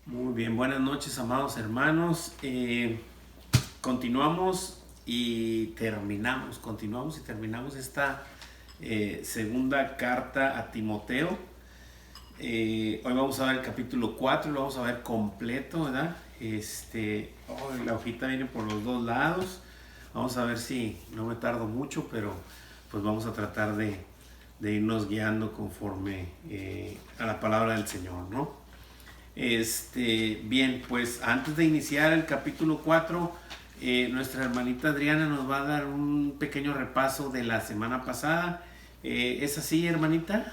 Muy bien, buenas noches, amados hermanos. Continuamos y terminamos esta segunda carta a Timoteo. Hoy vamos a ver el capítulo 4 y lo vamos a ver completo, ¿verdad? La hojita viene por los dos lados. Vamos a ver si no me tardo mucho, pero pues vamos a tratar de irnos guiando conforme a la palabra del Señor, ¿no? Bien, pues antes de iniciar el capítulo 4, nuestra hermanita Adriana nos va a dar un pequeño repaso de la semana pasada. ¿Es así, hermanita?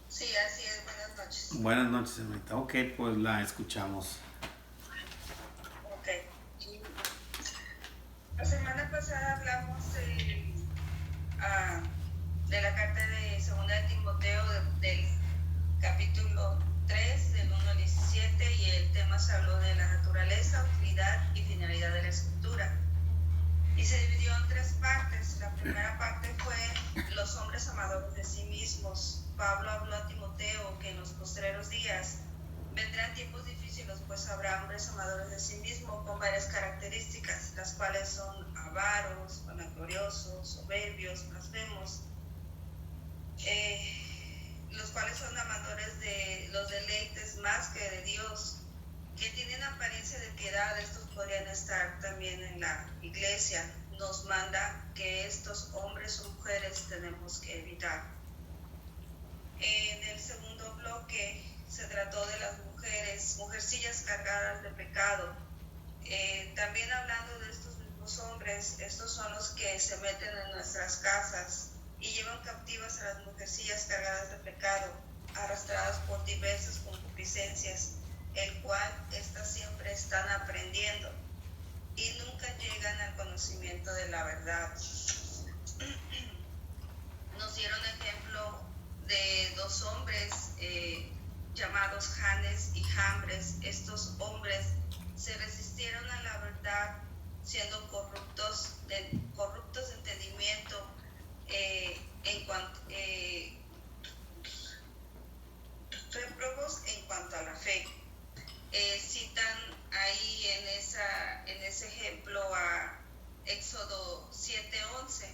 Sí, así es. Buenas noches. Buenas noches, hermanita. Ok, pues la escuchamos. Ok. La semana pasada hablamos ah, de la carta de Segunda de Timoteo del capítulo 3, del 1 al 17, y el tema se habló de la naturaleza, utilidad y finalidad de la escritura. Y se dividió en tres partes. La primera parte fue los hombres amadores de sí mismos. Pablo habló a Timoteo que en los postreros días vendrán tiempos difíciles, pues habrá hombres amadores de sí mismos con varias características, las cuales son avaros, vanagloriosos, soberbios, blasfemos, los cuales son amadores de los deleites más que de Dios, que tienen apariencia de piedad. Estos podrían estar también en la iglesia. Nos manda que estos hombres o mujeres tenemos que evitar. En el segundo bloque se trató de las mujercillas cargadas de pecado. También hablando de estos mismos hombres, estos son los que se meten en nuestras casas y llevan captivas a las mujercillas cargadas de pecado, arrastradas por diversas concupiscencias, el cual estas siempre están aprendiendo y nunca llegan al conocimiento de la verdad. Nos dieron ejemplo de dos hombres llamados Janes y Jambres. Estos hombres se resistieron a la verdad, siendo corruptos de entendimiento, réprobos en cuanto a la fe. Citan ahí en ese ejemplo a Éxodo 7:11.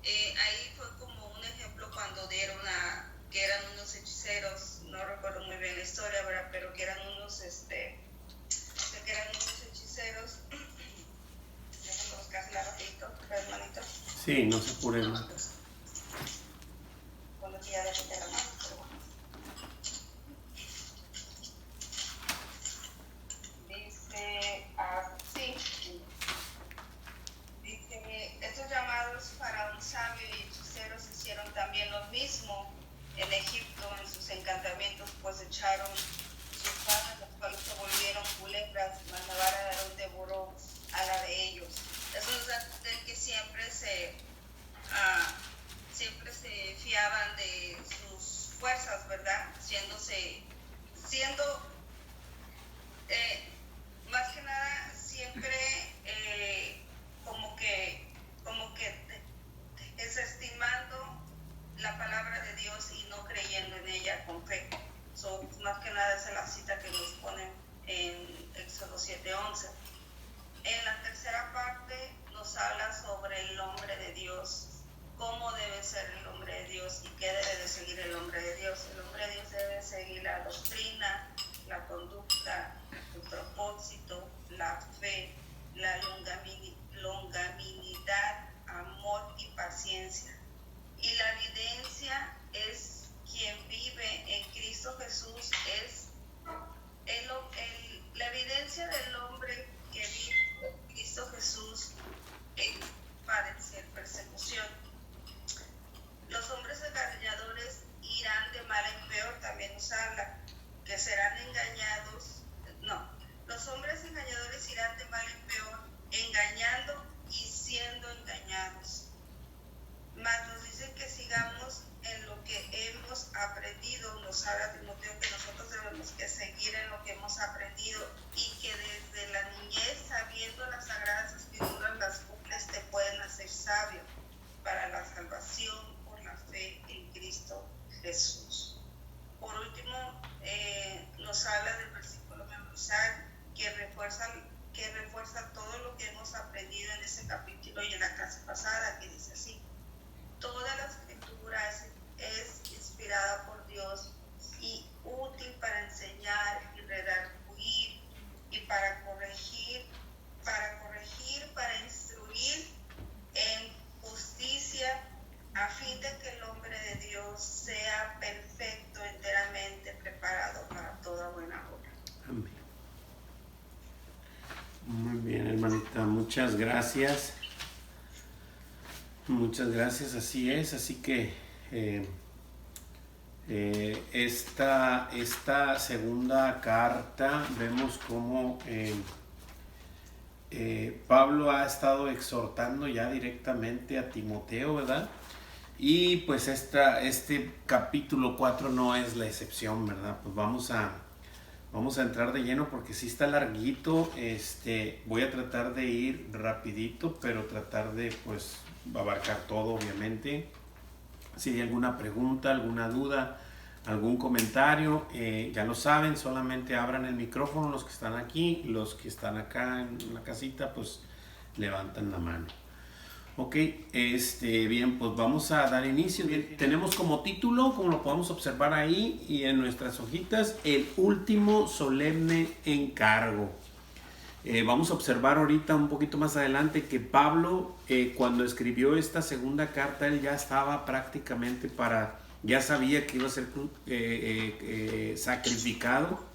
Ahí fue como un ejemplo cuando dieron que eran unos hechiceros. No recuerdo muy bien la historia, ¿verdad? Pero que eran unos hechiceros. Déjame buscar la ratito, hermanito. Sí, no se apure, hermanita. Cuando ya le quité la mano, pero bueno. Dice así. Dice, estos llamados faraón sabio y hechiceros hicieron también lo mismo en Egipto en sus encantamientos, pues echaron sus manos, las cuales se volvieron culebras, mas la vara de Aarón devoró a la de ellos. Eso nos da a entender que siempre se fiaban de sus fuerzas, ¿verdad? Siendo más que nada siempre como que desestimando la palabra de Dios y no creyendo en ella con fe. Más que nada esa es la cita que nos ponen en Éxodo 7:11. En la tercera parte nos habla sobre el hombre de Dios, cómo debe ser el hombre de Dios y qué debe de seguir el hombre de Dios. El hombre de Dios debe seguir la doctrina, la conducta, el propósito, la fe, la longanimidad, amor y paciencia. Y la evidencia es quien vive en Cristo Jesús, es la evidencia del hombre que vive en Cristo Jesús es padecer persecución. Los hombres engañadores irán de mal en peor, también nos habla, que serán engañados. No, los hombres engañadores irán de mal en peor, engañando y siendo engañados. Mas nos dicen que sigamos en lo que hemos aprendido. Nos habla Timoteo que nosotros debemos que seguir en lo que hemos aprendido y que desde la niñez, sabiendo las sagradas escrituras, las cuales te pueden hacer sabio para la salvación por la fe en Cristo Jesús. nos habla del versículo memorizar que refuerza todo lo que hemos aprendido en ese capítulo y en la clase pasada, que dice así: toda la escritura es inspirada por Dios y útil para enseñar y redarguir y para corregir, para instruir en justicia, a fin de que el hombre de Dios sea perfecto, enteramente preparado para toda buena obra. Amén. Muy bien, hermanita, muchas gracias. Muchas gracias, así es. Así que esta segunda carta vemos cómo Pablo ha estado exhortando ya directamente a Timoteo, ¿verdad? Y pues este capítulo 4 no es la excepción, ¿verdad? Pues vamos a entrar de lleno porque sí está larguito. Voy a tratar de ir rapidito, pero tratar de pues abarcar todo, obviamente. Si hay alguna pregunta, alguna duda, algún comentario, ya lo saben, solamente abran el micrófono los que están aquí, los que están acá en la casita, pues levantan la mano. Ok, bien, pues vamos a dar inicio. Bien, tenemos como título, como lo podemos observar ahí y en nuestras hojitas, el último solemne encargo. Vamos a observar ahorita un poquito más adelante que Pablo, cuando escribió esta segunda carta, él ya estaba prácticamente ya sabía que iba a ser sacrificado,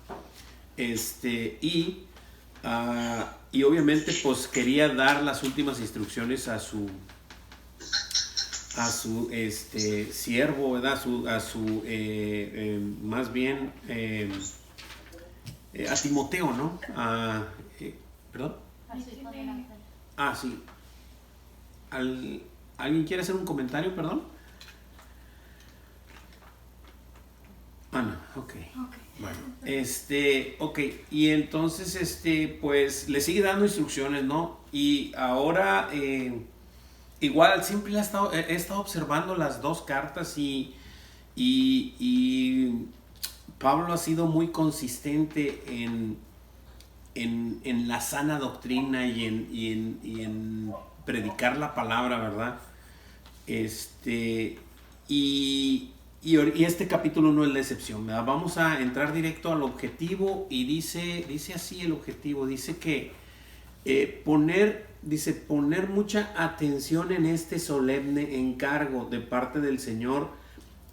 y obviamente pues quería dar las últimas instrucciones a su siervo, ¿verdad? Más bien a Timoteo, ¿no? ¿Perdón? Sí. ¿Alguien quiere hacer un comentario, perdón? No, ok. Bueno, ok, y entonces, pues le sigue dando instrucciones, ¿no? Y ahora, igual, siempre he estado observando las dos cartas y Pablo ha sido muy consistente en la sana doctrina y en predicar la palabra, ¿verdad? Y este capítulo no es la excepción, ¿verdad? Vamos a entrar directo al objetivo y dice así el objetivo, dice que poner mucha atención en este solemne encargo de parte del Señor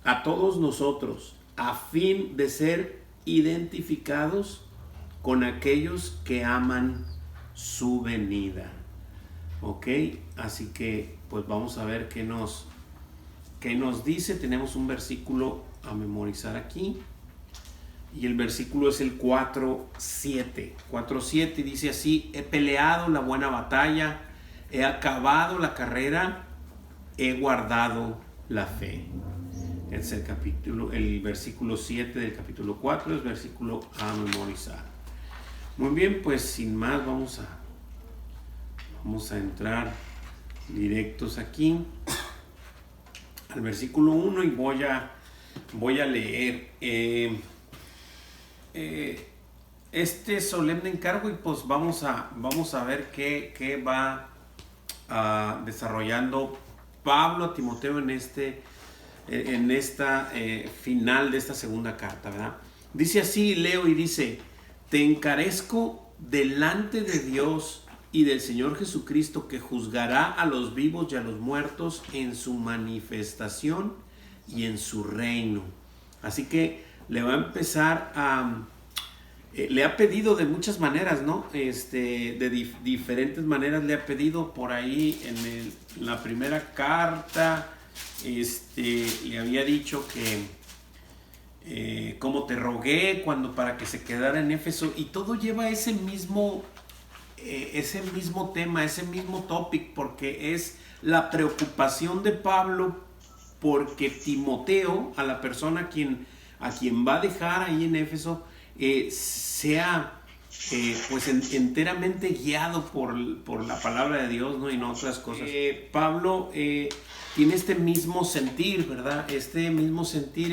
a todos nosotros, a fin de ser identificados con aquellos que aman su venida. Ok, así que pues vamos a ver qué nos dice. Tenemos un versículo a memorizar aquí y el versículo es el 4:7. 4:7 dice así: he peleado la buena batalla, he acabado la carrera, he guardado la fe. Es el versículo 7 del capítulo 4, es versículo a memorizar. Muy bien, pues sin más vamos a entrar directos aquí al versículo 1 y voy a leer este solemne encargo y pues vamos a ver qué va desarrollando Pablo a Timoteo en esta final de esta segunda carta, ¿verdad? Dice así, leo y dice: te encarezco delante de Dios y del Señor Jesucristo, que juzgará a los vivos y a los muertos en su manifestación y en su reino. Así que le va a empezar le ha pedido de muchas maneras, ¿no? De diferentes maneras le ha pedido. Por ahí en la primera carta le había dicho que como te rogué para que se quedara en Éfeso, y todo lleva ese mismo tema, ese mismo topic, porque es la preocupación de Pablo porque Timoteo, a la persona a quien va a dejar ahí en Éfeso, sea pues enteramente guiado por la palabra de Dios, ¿no? Y no otras cosas. Pablo tiene este mismo sentir, ¿verdad? Este mismo sentir,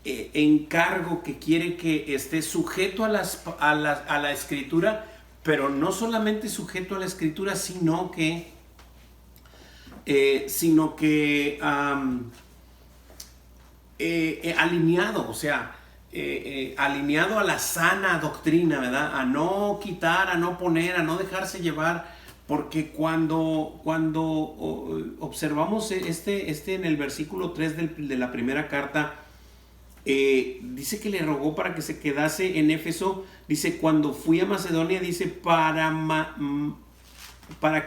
encargo que quiere que esté sujeto a la escritura, pero no solamente sujeto a la escritura, sino que alineado, o sea, alineado a la sana doctrina, ¿verdad? A no quitar, a no poner, a no dejarse llevar, porque cuando observamos en el versículo 3 de la primera carta, dice que le rogó para que se quedase en Éfeso. Dice, cuando fui a Macedonia, dice, para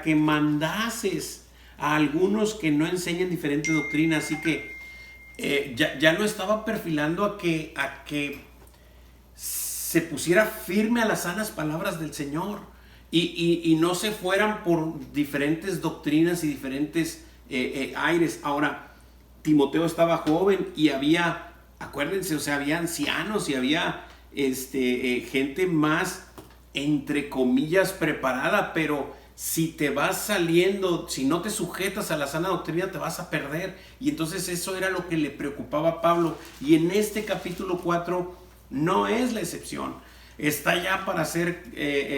que mandases a algunos que no enseñan diferente doctrina. Así que ya lo estaba perfilando a que se pusiera firme a las sanas palabras del Señor y no se fueran por diferentes doctrinas y diferentes aires. Ahora, Timoteo estaba joven y había, acuérdense, o sea, había ancianos y había gente más, entre comillas, preparada, pero si te vas saliendo, si no te sujetas a la sana doctrina, te vas a perder. Y entonces eso era lo que le preocupaba a Pablo. Y en este capítulo 4 no es la excepción. Está ya para ser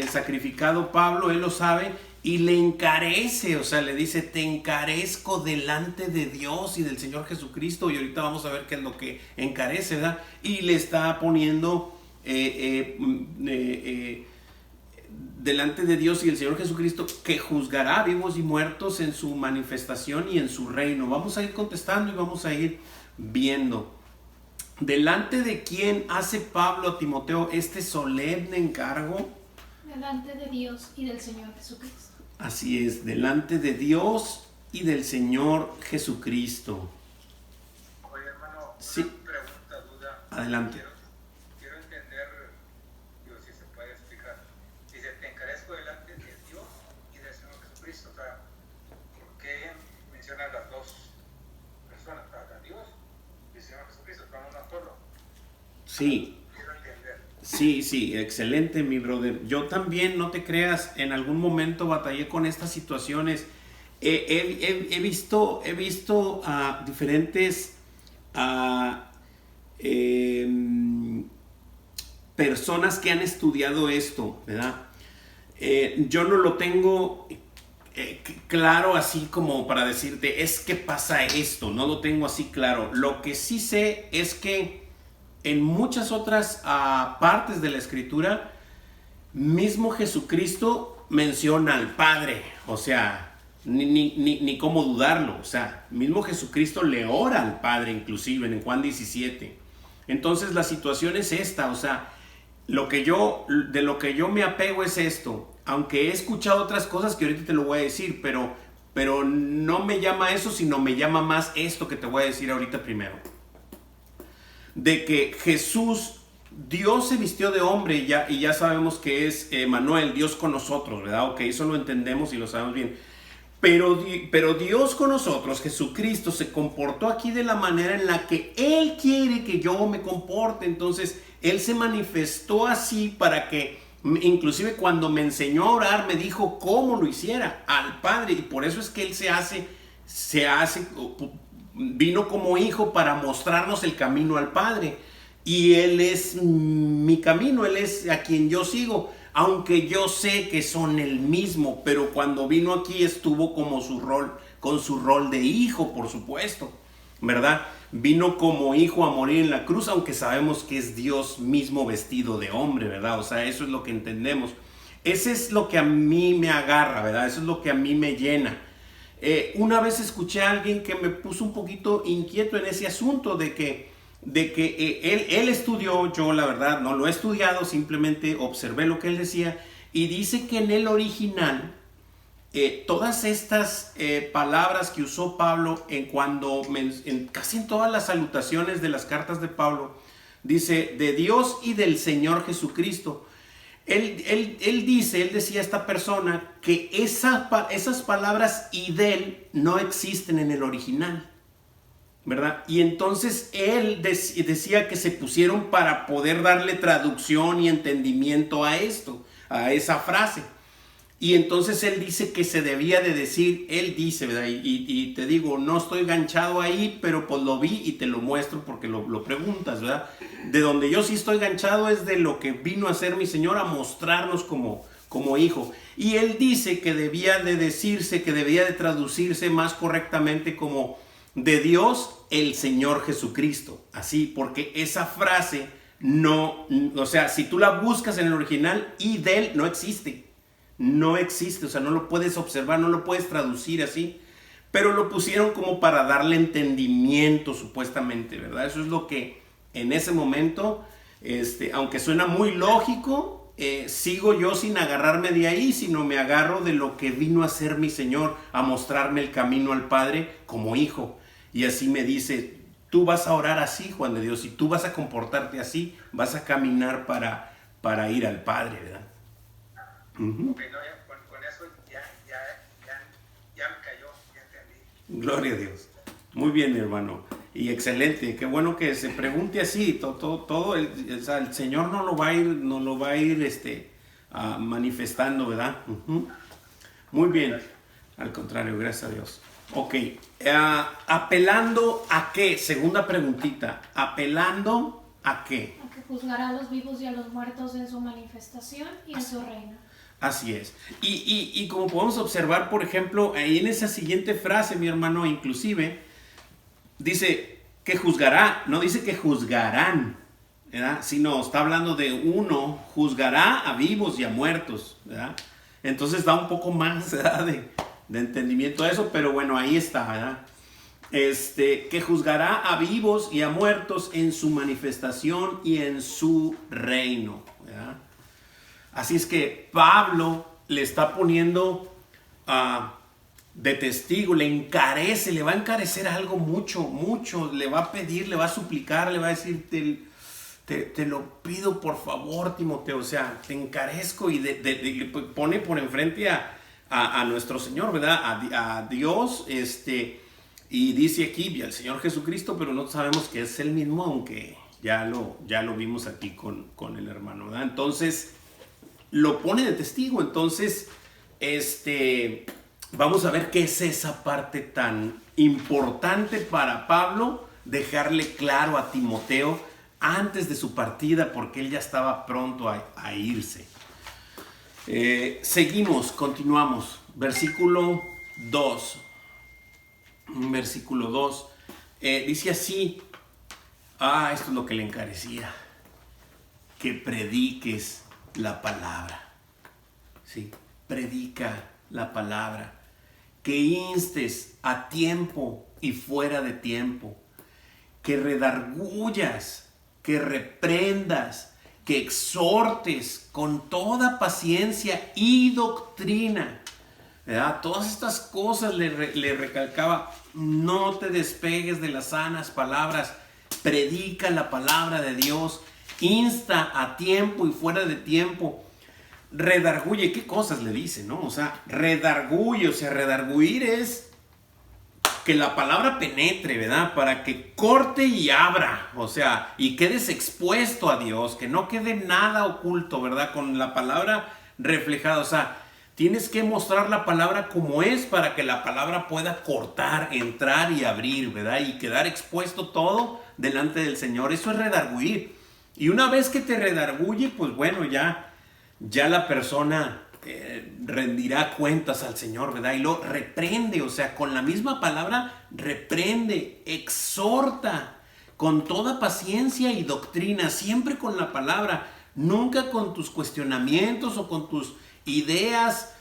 sacrificado Pablo, él lo sabe, y le encarece, o sea, le dice, te encarezco delante de Dios y del Señor Jesucristo. Y ahorita vamos a ver qué es lo que encarece, ¿verdad? Y le está poniendo delante de Dios y el Señor Jesucristo, que juzgará vivos y muertos en su manifestación y en su reino. Vamos a ir contestando y vamos a ir viendo. ¿Delante de quién hace Pablo a Timoteo este solemne encargo? Delante de Dios y del Señor Jesucristo. Así es, delante de Dios y del Señor Jesucristo. Oye, hermano, sí. Una pregunta, duda. Adelante. Quiero entender, digo, si se puede explicar. Dice, te encarezco delante de Dios y del Señor Jesucristo. O sea, ¿por qué menciona las dos personas? A Dios y el Señor Jesucristo, son uno solo. Sí. Quiero entender. Sí, excelente, mi brother. Yo también, no te creas, en algún momento batallé con estas situaciones. He visto diferentes personas que han estudiado esto, ¿verdad? Yo no lo tengo claro así como para decirte, es que pasa esto, no lo tengo así claro. Lo que sí sé es que en muchas otras partes de la Escritura, mismo Jesucristo menciona al Padre, o sea, ni cómo dudarlo, o sea, mismo Jesucristo le ora al Padre, inclusive en Juan 17. Entonces la situación es esta, o sea, de lo que yo me apego es esto, aunque he escuchado otras cosas que ahorita te lo voy a decir, pero no me llama eso, sino me llama más esto que te voy a decir ahorita primero. De que Jesús, Dios se vistió de hombre y ya sabemos que es Emmanuel, Dios con nosotros, ¿verdad? Ok, eso lo entendemos y lo sabemos bien. Pero Dios con nosotros, Jesucristo, se comportó aquí de la manera en la que Él quiere que yo me comporte. Entonces, Él se manifestó así para que, inclusive cuando me enseñó a orar, me dijo cómo lo hiciera al Padre. Y por eso es que Él vino como hijo para mostrarnos el camino al Padre. Y Él es mi camino, Él es a quien yo sigo. Aunque yo sé que son el mismo, pero cuando vino aquí estuvo como con su rol de hijo, por supuesto, ¿verdad? Vino como hijo a morir en la cruz, aunque sabemos que es Dios mismo vestido de hombre, ¿verdad? O sea, eso es lo que entendemos. Ese es lo que a mí me agarra, ¿verdad? Eso es lo que a mí me llena. Una vez escuché a alguien que me puso un poquito inquieto en ese asunto de que él estudió, yo la verdad no lo he estudiado, simplemente observé lo que él decía, y dice que en el original todas estas palabras que usó Pablo casi en todas las salutaciones de las cartas de Pablo, dice de Dios y del Señor Jesucristo. Él decía a esta persona que esas palabras y del no existen en el original, ¿verdad? Y entonces él decía que se pusieron para poder darle traducción y entendimiento a esto, a esa frase. Y entonces él dice que se debía de decir, él dice, ¿verdad? Y te digo, no estoy ganchado ahí, pero pues lo vi y te lo muestro porque lo preguntas, ¿verdad? De donde yo sí estoy ganchado es de lo que vino a hacer mi Señor, a mostrarnos como hijo. Y él dice que debía de decirse, que debía de traducirse más correctamente como de Dios el Señor Jesucristo. Así, porque esa frase no, o sea, si tú la buscas en el original, y de él no existe. No existe, o sea, no lo puedes observar, no lo puedes traducir así. Pero lo pusieron como para darle entendimiento, supuestamente, ¿verdad? Eso es lo que en ese momento, aunque suena muy lógico, sigo yo sin agarrarme de ahí, sino me agarro de lo que vino a hacer mi Señor, a mostrarme el camino al Padre como hijo. Y así me dice, tú vas a orar así, Juan de Dios, y tú vas a comportarte así, vas a caminar para ir al Padre, ¿verdad? Uh-huh. Okay, no, con eso ya me cayó, ya entendí. Gloria a Dios. Muy bien, mi hermano. Y excelente. Qué bueno que se pregunte así. Todo o sea, el Señor no lo va a ir manifestando, ¿verdad? Uh-huh. Muy bien. Al contrario, gracias a Dios. Ok. ¿Apelando a qué? Segunda preguntita. ¿Apelando a qué? A que juzgará a los vivos y a los muertos en su manifestación y en su reino. Así es. Y como podemos observar, por ejemplo, ahí en esa siguiente frase, mi hermano, inclusive, dice que juzgará, no dice que juzgarán, ¿verdad? Sino está hablando de uno, juzgará a vivos y a muertos, ¿verdad? Entonces da un poco más, ¿verdad? de entendimiento a eso, pero bueno, ahí está, ¿verdad? Que juzgará a vivos y a muertos en su manifestación y en su reino, ¿verdad? Así es que Pablo le está poniendo de testigo, le va a encarecer algo mucho, le va a pedir, le va a suplicar, le va a decir, te lo pido por favor, Timoteo, o sea, te encarezco, y le pone por enfrente a nuestro Señor, ¿verdad? A Dios, y dice aquí, al Señor Jesucristo, pero no sabemos que es el mismo, aunque ya lo vimos aquí con el hermano, ¿verdad? Entonces lo pone de testigo. Entonces, vamos a ver qué es esa parte tan importante para Pablo, dejarle claro a Timoteo antes de su partida, porque él ya estaba pronto a irse. Seguimos, continuamos. Versículo 2. Versículo 2. Dice así. Esto es lo que le encarecía. Que prediques la palabra. Sí, predica la palabra. Que instes a tiempo y fuera de tiempo. Que redargullas, que reprendas, que exhortes con toda paciencia y doctrina. ¿Verdad? Todas estas cosas le recalcaba. No te despegues de las sanas palabras. Predica la palabra de Dios. Insta a tiempo y fuera de tiempo. Redarguye, ¿qué cosas le dice, no? O sea, redarguye, o sea, redarguir es que la palabra penetre, ¿verdad? Para que corte y abra, o sea, y quedes expuesto a Dios, que no quede nada oculto, ¿verdad? Con la palabra reflejada, o sea, tienes que mostrar la palabra como es para que la palabra pueda cortar, entrar y abrir, ¿verdad? Y quedar expuesto todo delante del Señor. Eso es redarguir. Y una vez que te redarguye, pues bueno, ya la persona rendirá cuentas al Señor, ¿verdad? Y lo reprende, o sea, con la misma palabra reprende, exhorta, con toda paciencia y doctrina, siempre con la palabra, nunca con tus cuestionamientos o con tus ideas,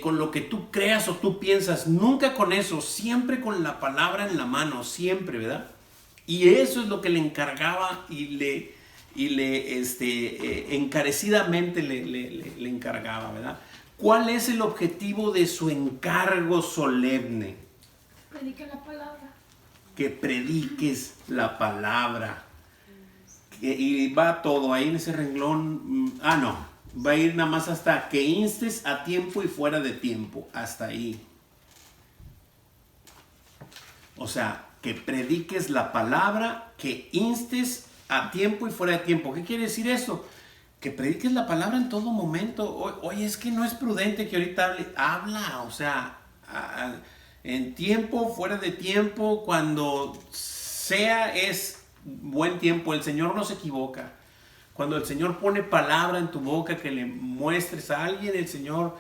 con lo que tú creas o tú piensas, nunca con eso, siempre con la palabra en la mano, siempre, ¿verdad? Y eso es lo que le encargaba y encarecidamente le encargaba, ¿verdad? ¿Cuál es el objetivo de su encargo solemne? Predica la palabra. Que prediques la palabra. Y va todo ahí en ese renglón. No, va a ir nada más hasta que instes a tiempo y fuera de tiempo. Hasta ahí. O sea, que prediques la palabra, que instes a tiempo y fuera de tiempo. ¿Qué quiere decir eso? que prediques la palabra en todo momento. Oye, es que no es prudente que ahorita habla, o sea, en tiempo, fuera de tiempo, cuando sea es buen tiempo. El Señor no se equivoca. Cuando el Señor pone palabra en tu boca que le muestres a alguien, el Señor,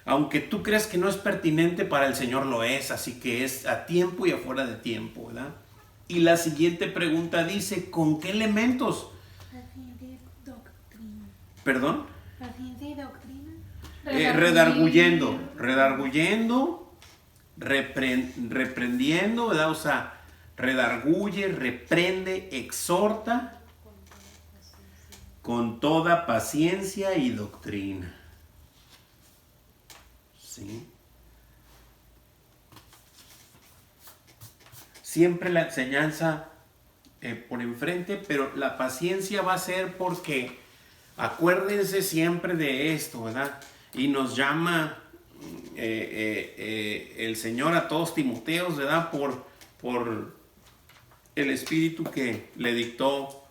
aunque tú creas que no es pertinente, para el Señor lo es. Así que es a tiempo y afuera de tiempo, ¿verdad? Y la siguiente pregunta dice, ¿con qué elementos? Paciencia y doctrina. ¿Perdón? Paciencia y doctrina. Redarguyendo, reprendiendo, ¿verdad? O sea, redarguye, reprende, exhorta con toda paciencia y doctrina. ¿Sí? Siempre la enseñanza por enfrente, pero la paciencia va a ser porque acuérdense siempre de esto, ¿verdad? Y nos llama el Señor a todos Timoteos, ¿verdad? Por el espíritu que le dictó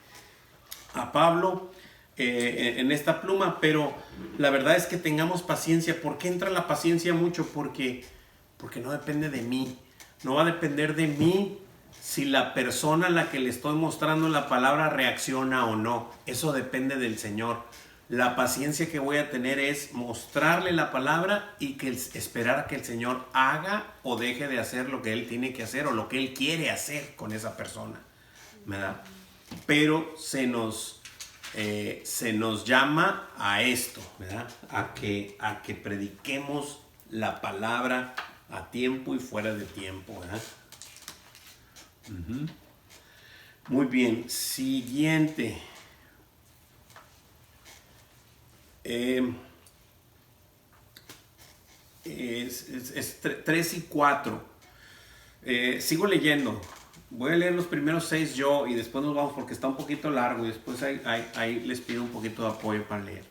a Pablo en esta pluma, pero la verdad es que tengamos paciencia. ¿Por qué entra la paciencia mucho? Porque no depende de mí. No va a depender de mí si la persona a la que le estoy mostrando la palabra reacciona o no. Eso depende del Señor. La paciencia que voy a tener es mostrarle la palabra y esperar a que el Señor haga o deje de hacer lo que Él tiene que hacer o lo que Él quiere hacer con esa persona, ¿verdad? Pero se nos llama a esto, ¿verdad? A que prediquemos la palabra a tiempo y fuera de tiempo, ¿verdad? Muy bien, siguiente. Es 3 y 4. Sigo leyendo. Voy a leer los primeros 6 yo y después nos vamos porque está un poquito largo y después ahí les pido un poquito de apoyo para leer.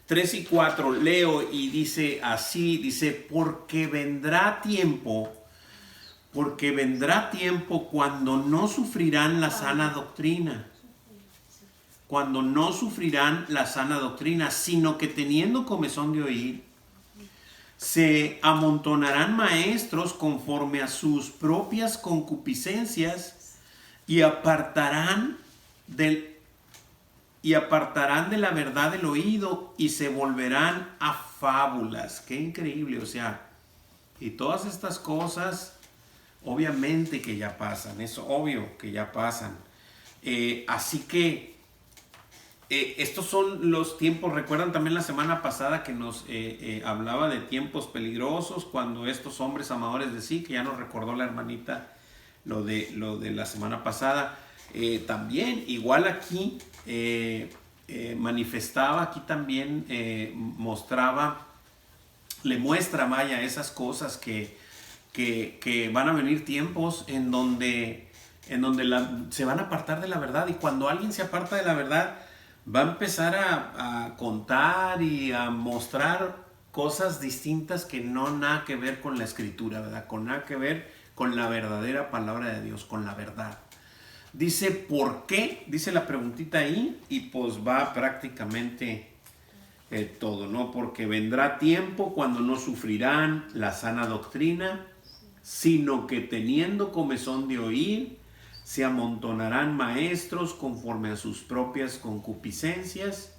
3 y 4 leo y dice así, dice, porque vendrá tiempo cuando no sufrirán la sana doctrina. Cuando no sufrirán la sana doctrina, sino que teniendo comezón de oír, se amontonarán maestros conforme a sus propias concupiscencias y apartarán de la verdad del oído y se volverán a fábulas. Qué increíble, o sea, y todas estas cosas obviamente que ya pasan, es obvio que ya pasan. Así que estos son los tiempos. Recuerdan también la semana pasada que nos hablaba de tiempos peligrosos cuando estos hombres amadores de sí, que ya nos recordó la hermanita lo de la semana pasada. También igual aquí manifestaba, aquí también mostraba, le muestra Maya esas cosas que van a venir tiempos en donde se van a apartar de la verdad, y cuando alguien se aparta de la verdad va a empezar a contar y a mostrar cosas distintas que no nada que ver con la escritura, ¿verdad? Con nada que ver con la verdadera palabra de Dios, con la verdad. Dice, ¿por qué? Dice la preguntita ahí y pues va prácticamente todo, ¿no? Porque vendrá tiempo cuando no sufrirán la sana doctrina, sino que teniendo comezón de oír, se amontonarán maestros conforme a sus propias concupiscencias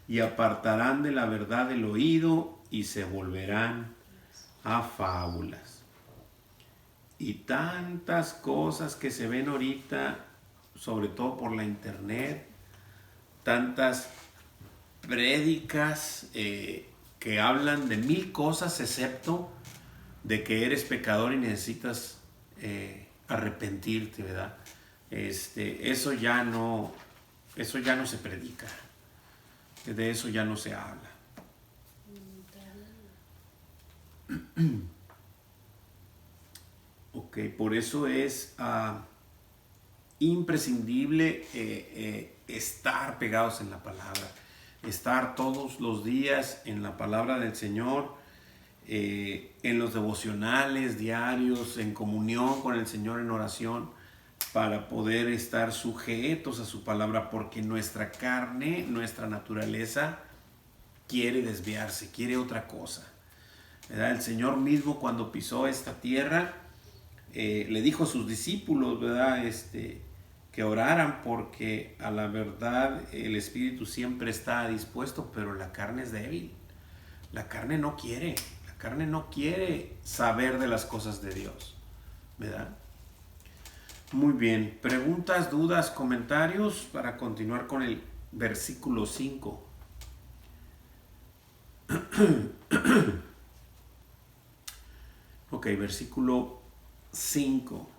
y apartarán de la verdad el oído y se volverán a fábulas. Y tantas cosas que se ven ahorita, sobre todo por la internet, tantas prédicas que hablan de 1000 cosas excepto de que eres pecador y necesitas arrepentirte, ¿verdad? Eso ya no se predica, de eso ya no se habla. Ok, por eso es imprescindible estar pegados en la palabra, estar todos los días en la palabra del Señor, en los devocionales diarios, en comunión con el Señor, en oración. para poder estar sujetos a su palabra, porque nuestra carne, nuestra naturaleza quiere desviarse, quiere otra cosa, ¿verdad? El Señor mismo, cuando pisó esta tierra, le dijo a sus discípulos, ¿verdad? Que oraran, porque a la verdad el espíritu siempre está dispuesto, pero la carne es débil. La carne no quiere saber de las cosas de Dios, ¿verdad? Muy bien, preguntas, dudas, comentarios para continuar con el versículo 5. Ok, versículo 5.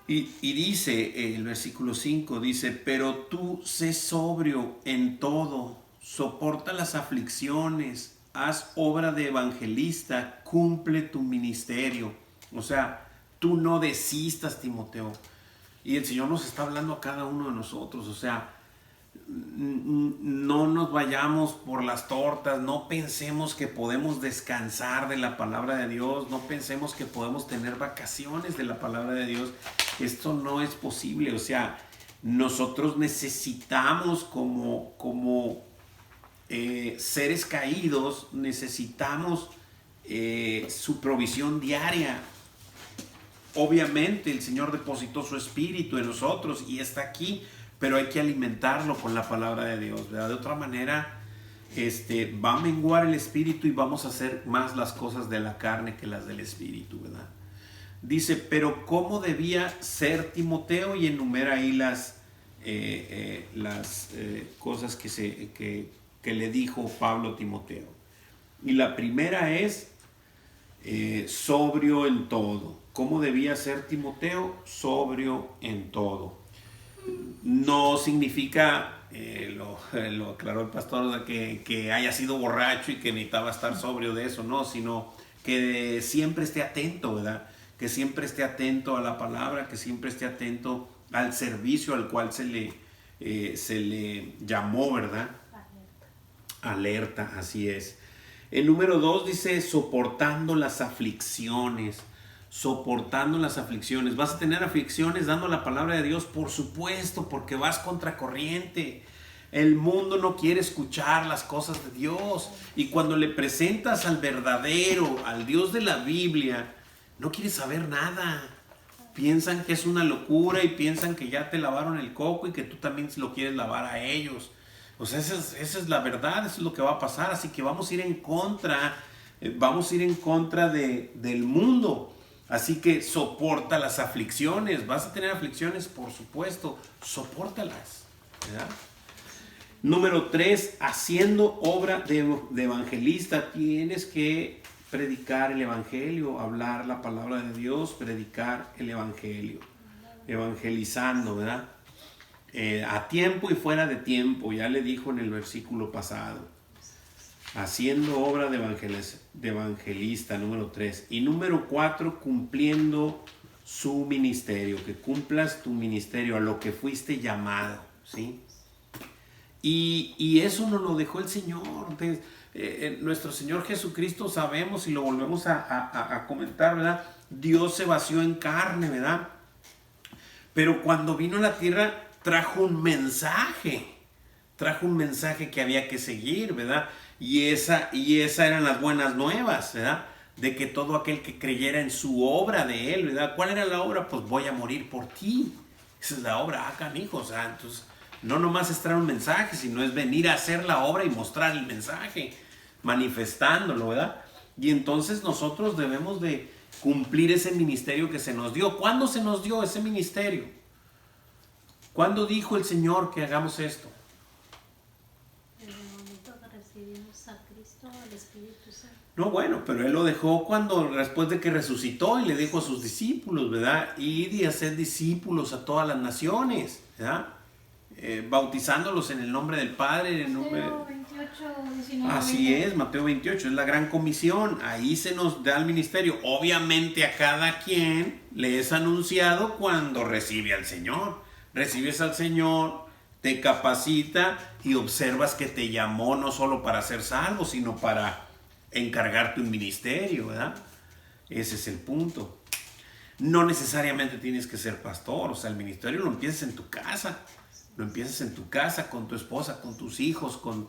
Y dice, el versículo 5 dice, pero tú sé sobrio en todo, soporta las aflicciones, haz obra de evangelista, cumple tu ministerio. O sea, tú no desistas, Timoteo. Y el Señor nos está hablando a cada uno de nosotros. O sea, no nos vayamos por las tortas, no pensemos que podemos descansar de la palabra de Dios, no pensemos que podemos tener vacaciones de la palabra de Dios. Esto no es posible. O sea, nosotros necesitamos como seres caídos, necesitamos su provisión diaria. Obviamente el Señor depositó su espíritu en nosotros y está aquí, pero hay que alimentarlo con la palabra de Dios, ¿verdad? De otra manera, va a menguar el espíritu y vamos a hacer más las cosas de la carne que las del espíritu, ¿verdad? Dice, pero ¿cómo debía ser Timoteo? Y enumera ahí las cosas que le dijo Pablo a Timoteo. Y la primera es sobrio en todo. ¿Cómo debía ser Timoteo? Sobrio en todo. No significa, lo aclaró el pastor, que haya sido borracho y que necesitaba estar sobrio de eso, no, sino que siempre esté atento, ¿verdad? Que siempre esté atento a la palabra, que siempre esté atento al servicio al cual se le llamó, ¿verdad? Alerta, así es. El número 2 dice, soportando las aflicciones. Soportando las aflicciones. ¿Vas a tener aflicciones dando la palabra de Dios? Por supuesto, porque vas contracorriente. El mundo no quiere escuchar las cosas de Dios. Y cuando le presentas al verdadero, al Dios de la Biblia, no quiere saber nada. Piensan que es una locura y piensan que ya te lavaron el coco y que tú también lo quieres lavar a ellos. O sea, esa es la verdad, eso es lo que va a pasar. Así que vamos a ir en contra, del mundo. Así que soporta las aflicciones. ¿Vas a tener aflicciones? Por supuesto, sopórtalas, ¿verdad? Número 3, haciendo obra de evangelista. Tienes que predicar el evangelio, hablar la palabra de Dios, predicar el evangelio, evangelizando, ¿verdad? A tiempo y fuera de tiempo, ya le dijo en el versículo pasado. Haciendo obra de evangelista, número 3. Y número 4, cumpliendo su ministerio, que cumplas tu ministerio, a lo que fuiste llamado, ¿sí? Y eso nos lo dejó el Señor. Entonces, nuestro Señor Jesucristo, sabemos y lo volvemos a comentar, ¿verdad? Dios se vació en carne, ¿verdad? Pero cuando vino a la tierra trajo un mensaje que había que seguir, ¿verdad? Y esa eran las buenas nuevas, ¿verdad? De que todo aquel que creyera en su obra de Él, ¿verdad? ¿Cuál era la obra? Pues voy a morir por ti. Esa es la obra, canijo. O sea, entonces, no nomás es traer un mensaje, sino es venir a hacer la obra y mostrar el mensaje, manifestándolo, ¿verdad? Y entonces nosotros debemos de cumplir ese ministerio que se nos dio. ¿Cuándo se nos dio ese ministerio? ¿Cuándo dijo el Señor que hagamos esto? En el momento que recibimos a Cristo, al Espíritu Santo. No, bueno, pero Él lo dejó después de que resucitó y le dijo a sus discípulos, ¿verdad? Id y haced discípulos a todas las naciones, ¿verdad? Bautizándolos en el nombre del Padre, en el nombre... Mateo 28, 19. Así es, Mateo 28, es la gran comisión. Ahí se nos da el ministerio. Obviamente a cada quien le es anunciado cuando recibe al Señor. Recibes al Señor, te capacita y observas que te llamó no solo para ser salvo, sino para encargarte un ministerio, ¿verdad? Ese es el punto. No necesariamente tienes que ser pastor, o sea, el ministerio lo empiezas en tu casa. Lo empiezas en tu casa, con tu esposa, con tus hijos, con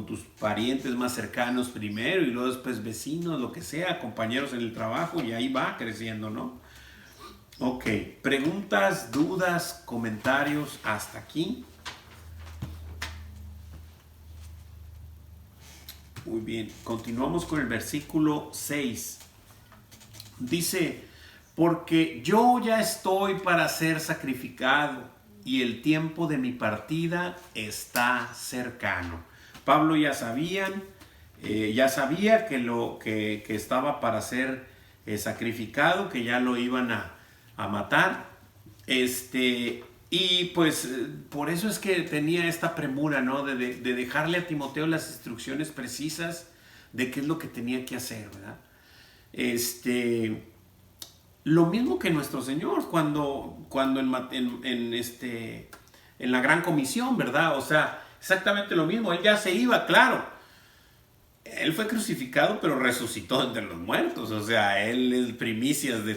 tus parientes más cercanos primero y luego después vecinos, lo que sea, compañeros en el trabajo, y ahí va creciendo, ¿no? Ok, preguntas, dudas, comentarios hasta aquí. Muy bien, continuamos con el versículo 6. Dice, porque yo ya estoy para ser sacrificado y el tiempo de mi partida está cercano. Pablo ya sabía que estaba para ser sacrificado, que ya lo iban a matar. Y pues por eso es que tenía esta premura, ¿no? De dejarle a Timoteo las instrucciones precisas de qué es lo que tenía que hacer, ¿verdad? Lo mismo que nuestro Señor cuando en la gran comisión, ¿verdad? O sea, exactamente lo mismo. Él ya se iba, claro. Él fue crucificado, pero resucitó entre los muertos. O sea, él es primicias de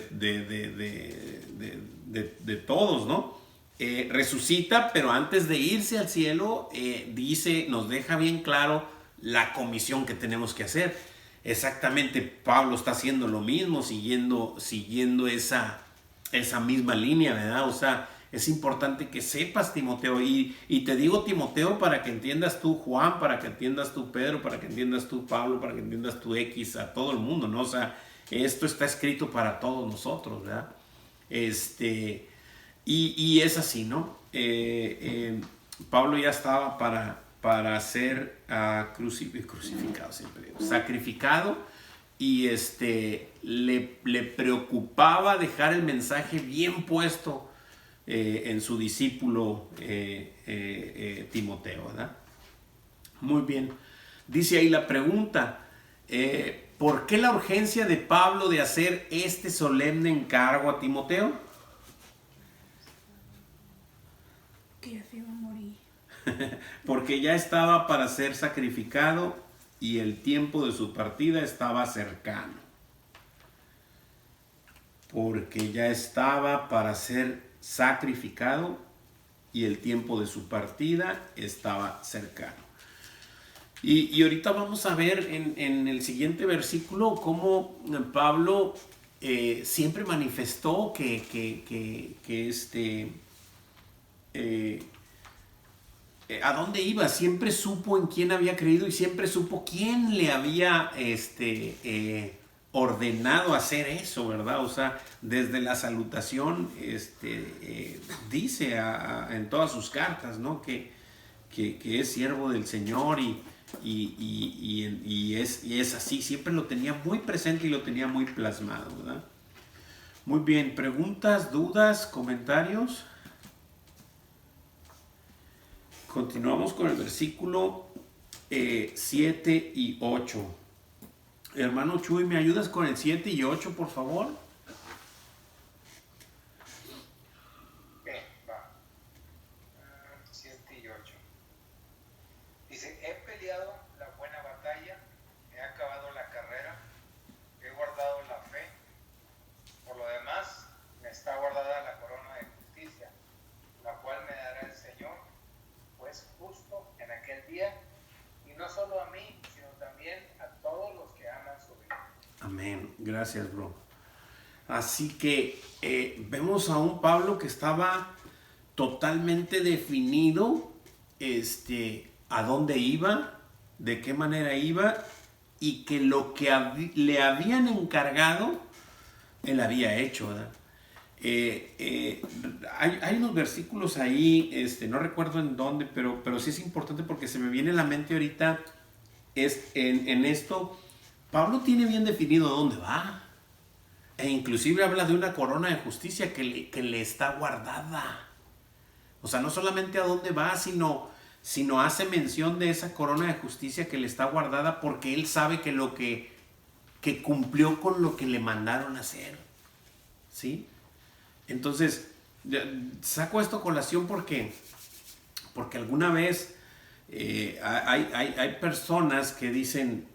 todos, ¿no? Resucita, pero antes de irse al cielo, nos deja bien claro la comisión que tenemos que hacer. Exactamente, Pablo está haciendo lo mismo, siguiendo esa misma línea, ¿verdad? O sea, es importante que sepas, Timoteo, y te digo, Timoteo, para que entiendas tú, Juan, para que entiendas tú, Pedro, para que entiendas tú, Pablo, para que entiendas tú, X, a todo el mundo, ¿no? O sea, esto está escrito para todos nosotros, ¿verdad? Y es así, ¿no? Pablo ya estaba para ser crucificado, siempre digo, sacrificado, y le preocupaba dejar el mensaje bien puesto en su discípulo Timoteo, ¿verdad? Muy bien. Dice ahí la pregunta, ¿por qué la urgencia de Pablo de hacer este solemne encargo a Timoteo? Que ya se iba a morir. Porque ya estaba para ser sacrificado y el tiempo de su partida estaba cercano. Porque ya estaba para ser sacrificado y el tiempo de su partida estaba cercano. Y ahorita vamos a ver en el siguiente versículo cómo Pablo siempre manifestó a dónde iba, siempre supo en quién había creído y siempre supo quién le había ordenado hacer eso, ¿verdad? O sea, desde la salutación dice en todas sus cartas, ¿no? Que es siervo del Señor y es así, siempre lo tenía muy presente y lo tenía muy plasmado, ¿verdad? Muy bien, preguntas, dudas, comentarios. Continuamos con el versículo 7 y 8. Hermano Chuy, ¿me ayudas con el 7 y 8, por favor? Va. 7 y 8. Dice, he peleado la buena batalla, he acabado la carrera, he guardado la fe. Por lo demás, me está guardada la corona de justicia, la cual me dará el Señor, pues justo en aquel día, y no solo a mí, sino también a todos los que aman su vida. Amén. Gracias, bro. Así que vemos a un Pablo que estaba totalmente definido a dónde iba, de qué manera iba, y que lo que le habían encargado, él había hecho, ¿verdad? Hay unos versículos ahí, no recuerdo en dónde, pero sí es importante porque se me viene a la mente ahorita, en esto, Pablo tiene bien definido dónde va, e inclusive habla de una corona de justicia que le está guardada. O sea, no solamente a dónde va, sino hace mención de esa corona de justicia que le está guardada porque él sabe que cumplió con lo que le mandaron a hacer, ¿sí? Entonces, saco esto a colación porque alguna vez hay personas que dicen,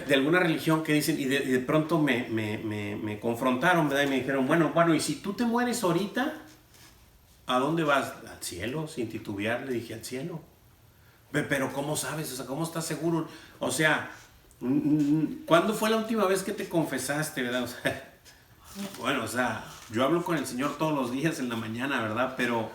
de alguna religión que dicen, y de pronto me confrontaron, ¿verdad? Y me dijeron, bueno, y si tú te mueres ahorita, ¿a dónde vas? Al cielo, sin titubear, le dije, al cielo. Pero ¿cómo sabes? O sea, ¿cómo estás seguro? O sea, ¿cuándo fue la última vez que te confesaste, verdad? O sea, bueno, o sea, yo hablo con el Señor todos los días en la mañana, ¿verdad? Pero,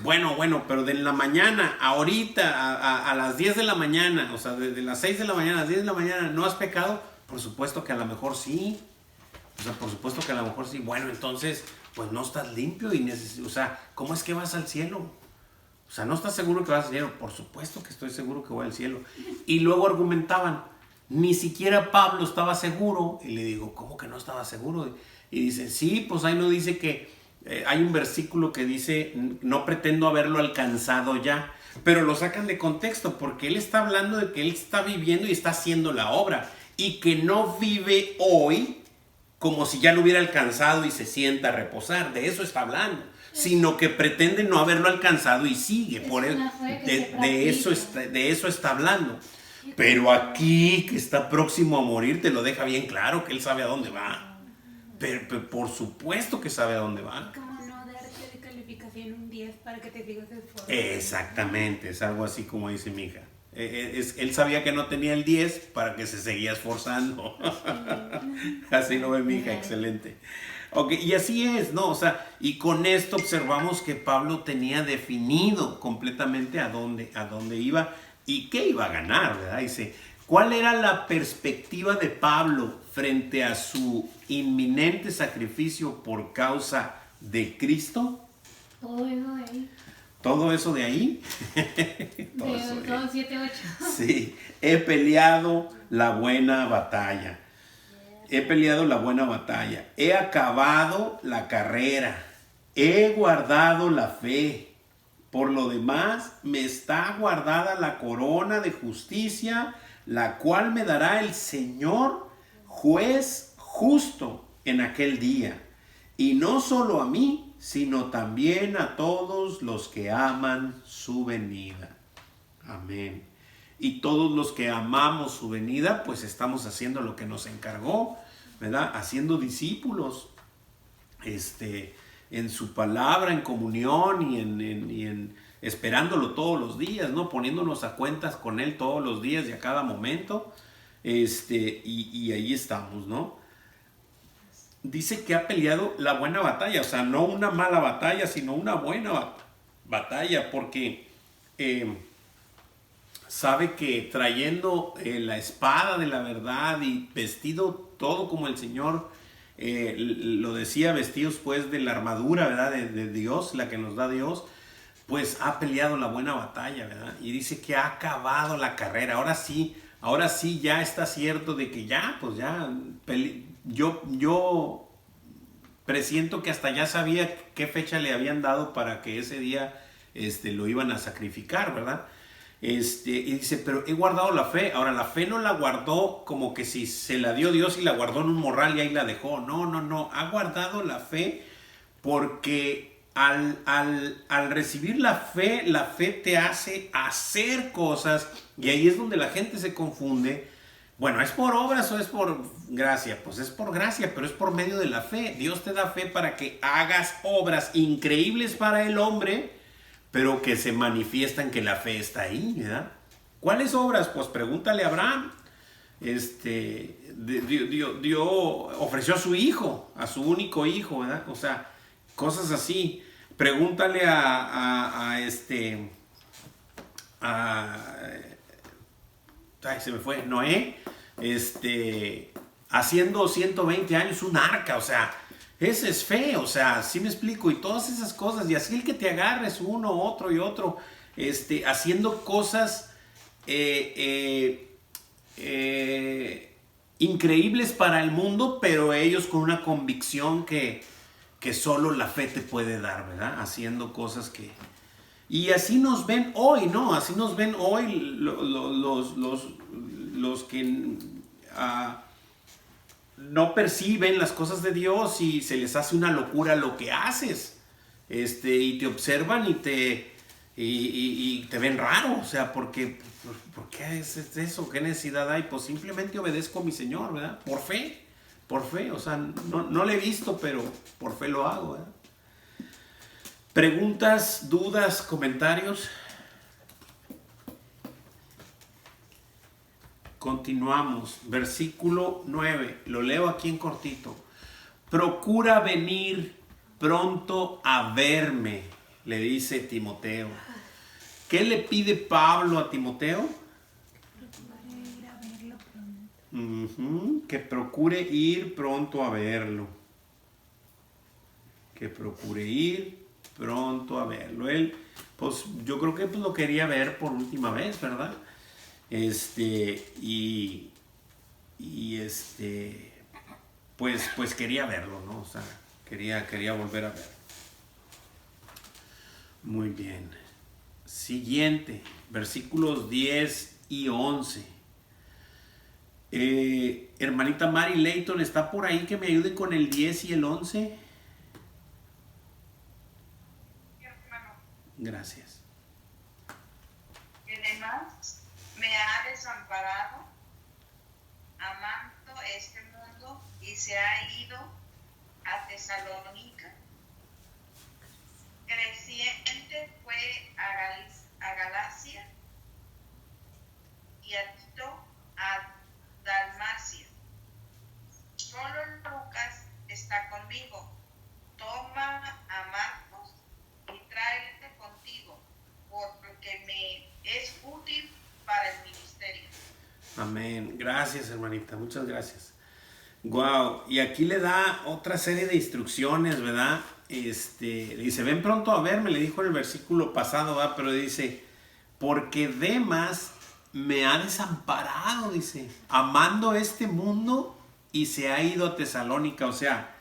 bueno, pero de la mañana, ahorita, a las 10 de la mañana, o sea, de las 6 de la mañana a las 10 de la mañana, ¿no has pecado? Por supuesto que a lo mejor sí. O sea, por supuesto que a lo mejor sí. Bueno, entonces, pues no estás limpio y o sea, ¿cómo es que vas al cielo? O sea, ¿no estás seguro que vas al cielo? Por supuesto que estoy seguro que voy al cielo. Y luego argumentaban, ni siquiera Pablo estaba seguro. Y le digo, ¿cómo que no estaba seguro? Y dicen, sí, pues ahí no dice que... hay un versículo que dice, no pretendo haberlo alcanzado ya. Pero lo sacan de contexto porque él está hablando de que él está viviendo y está haciendo la obra. Y que no vive hoy como si ya lo hubiera alcanzado y se sienta a reposar. De eso está hablando. Sino que pretende no haberlo alcanzado y sigue. Por él, de eso está hablando. Pero aquí, que está próximo a morir, te lo deja bien claro que él sabe a dónde va. Pero por supuesto que sabe a dónde va. Como no darte de calificación un 10 para que te sigas esforzando. Exactamente, es algo así como dice mi hija. Él sabía que no tenía el 10 para que se seguía esforzando. Así lo ve mi hija, excelente. Okay, y así es, ¿no? O sea, y con esto observamos que Pablo tenía definido completamente a dónde iba y qué iba a ganar, ¿verdad? Dice, ¿cuál era la perspectiva de Pablo frente a su inminente sacrificio por causa de Cristo? Todo eso de ahí. ¿Todo eso de ahí? Todo 7-8. Sí, he peleado la buena batalla. He peleado la buena batalla. He acabado la carrera. He guardado la fe. Por lo demás, me está guardada la corona de justicia, la cual me dará el Señor, juez justo, en aquel día. Y no solo a mí, sino también a todos los que aman su venida. Amén. Y todos los que amamos su venida, pues estamos haciendo lo que nos encargó, ¿verdad? Haciendo discípulos, en su palabra, en comunión y en esperándolo todos los días, ¿no? Poniéndonos a cuentas con él todos los días y a cada momento, y ahí estamos, ¿no? Dice que ha peleado la buena batalla, o sea, no una mala batalla, sino una buena batalla, porque sabe que trayendo la espada de la verdad y vestido todo como el Señor lo decía, vestidos pues de la armadura, ¿verdad? De Dios, la que nos da Dios, pues ha peleado la buena batalla, ¿verdad? Y dice que ha acabado la carrera. Ahora sí ya está cierto de que ya, pues ya, yo presiento que hasta ya sabía qué fecha le habían dado para que ese día lo iban a sacrificar, ¿verdad? Y dice, pero he guardado la fe. Ahora, la fe no la guardó como que si se la dio Dios y la guardó en un morral y ahí la dejó. No. Ha guardado la fe porque al recibir la fe te hace hacer cosas, y ahí es donde la gente se confunde. Bueno, ¿es por obras o es por gracia? Pues es por gracia, pero es por medio de la fe. Dios te da fe para que hagas obras increíbles para el hombre, pero que se manifiestan que la fe está ahí, ¿verdad? ¿Cuáles obras? Pues pregúntale a Abraham. Dios ofreció a su hijo, a su único hijo, ¿verdad? O sea, cosas así. Pregúntale se me fue, Noé, haciendo 120 años un arca, o sea, ese es fe, o sea, sí me explico, y todas esas cosas, y así el que te agarres uno, otro y otro, haciendo cosas increíbles para el mundo, pero ellos con una convicción que solo la fe te puede dar, ¿verdad? Haciendo cosas que... Y así nos ven hoy, ¿no? Así nos ven hoy los que no perciben las cosas de Dios y se les hace una locura lo que haces. Y te observan y te ven raro, o sea, ¿por qué es eso? ¿Qué necesidad hay? Pues simplemente obedezco a mi Señor, ¿verdad? Por fe, o sea, no lo he visto, pero por fe lo hago, ¿verdad? ¿Preguntas, dudas, comentarios? Continuamos, versículo 9, lo leo aquí en cortito. Procura venir pronto a verme, le dice Timoteo. ¿Qué le pide Pablo a Timoteo? Que procure ir pronto a verlo. Que procure ir pronto a verlo. Él, pues yo creo que pues, lo quería ver por última vez, ¿verdad? Pues quería verlo, ¿no? O sea, quería volver a verlo. Muy bien. Siguiente, versículos 10 y 11. Hermanita Mary Layton, ¿está por ahí que me ayude con el 10 y el 11? Gracias. Además, me ha desamparado, amando este mundo, y se ha ido a Tesalónica. Creciente fue a Galacia y a Tito a Dalmacia. Solo Lucas está conmigo. Toma a Marcos y tráete contigo, porque me es útil para el ministerio. Amén. Gracias, hermanita. Muchas gracias. Wow. Y aquí le da otra serie de instrucciones, ¿verdad? Dice, ven pronto a verme, le dijo en el versículo pasado, ¿verdad? Pero dice, porque Demas me ha desamparado, dice, amando este mundo y se ha ido a Tesalónica. O sea,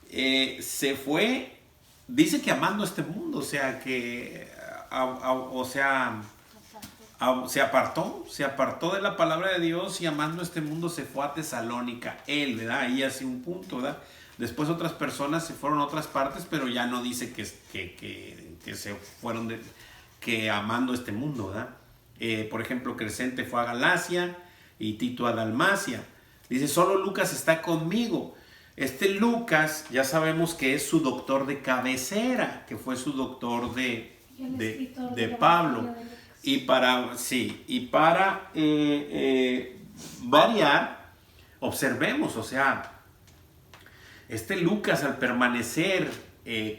se fue, dice que amando este mundo, o sea, que, se apartó de la palabra de Dios y amando este mundo se fue a Tesalónica. Él, ¿verdad? Ahí hace un punto, ¿verdad? Después otras personas se fueron a otras partes, pero ya no dice que se fueron, que amando este mundo, ¿verdad? Por ejemplo, Crescente fue a Galacia y Tito a Dalmacia. Dice, solo Lucas está conmigo. Lucas, ya sabemos que es su doctor de cabecera, que fue su doctor de Pablo. Y para variar, observemos, o sea, Lucas al permanecer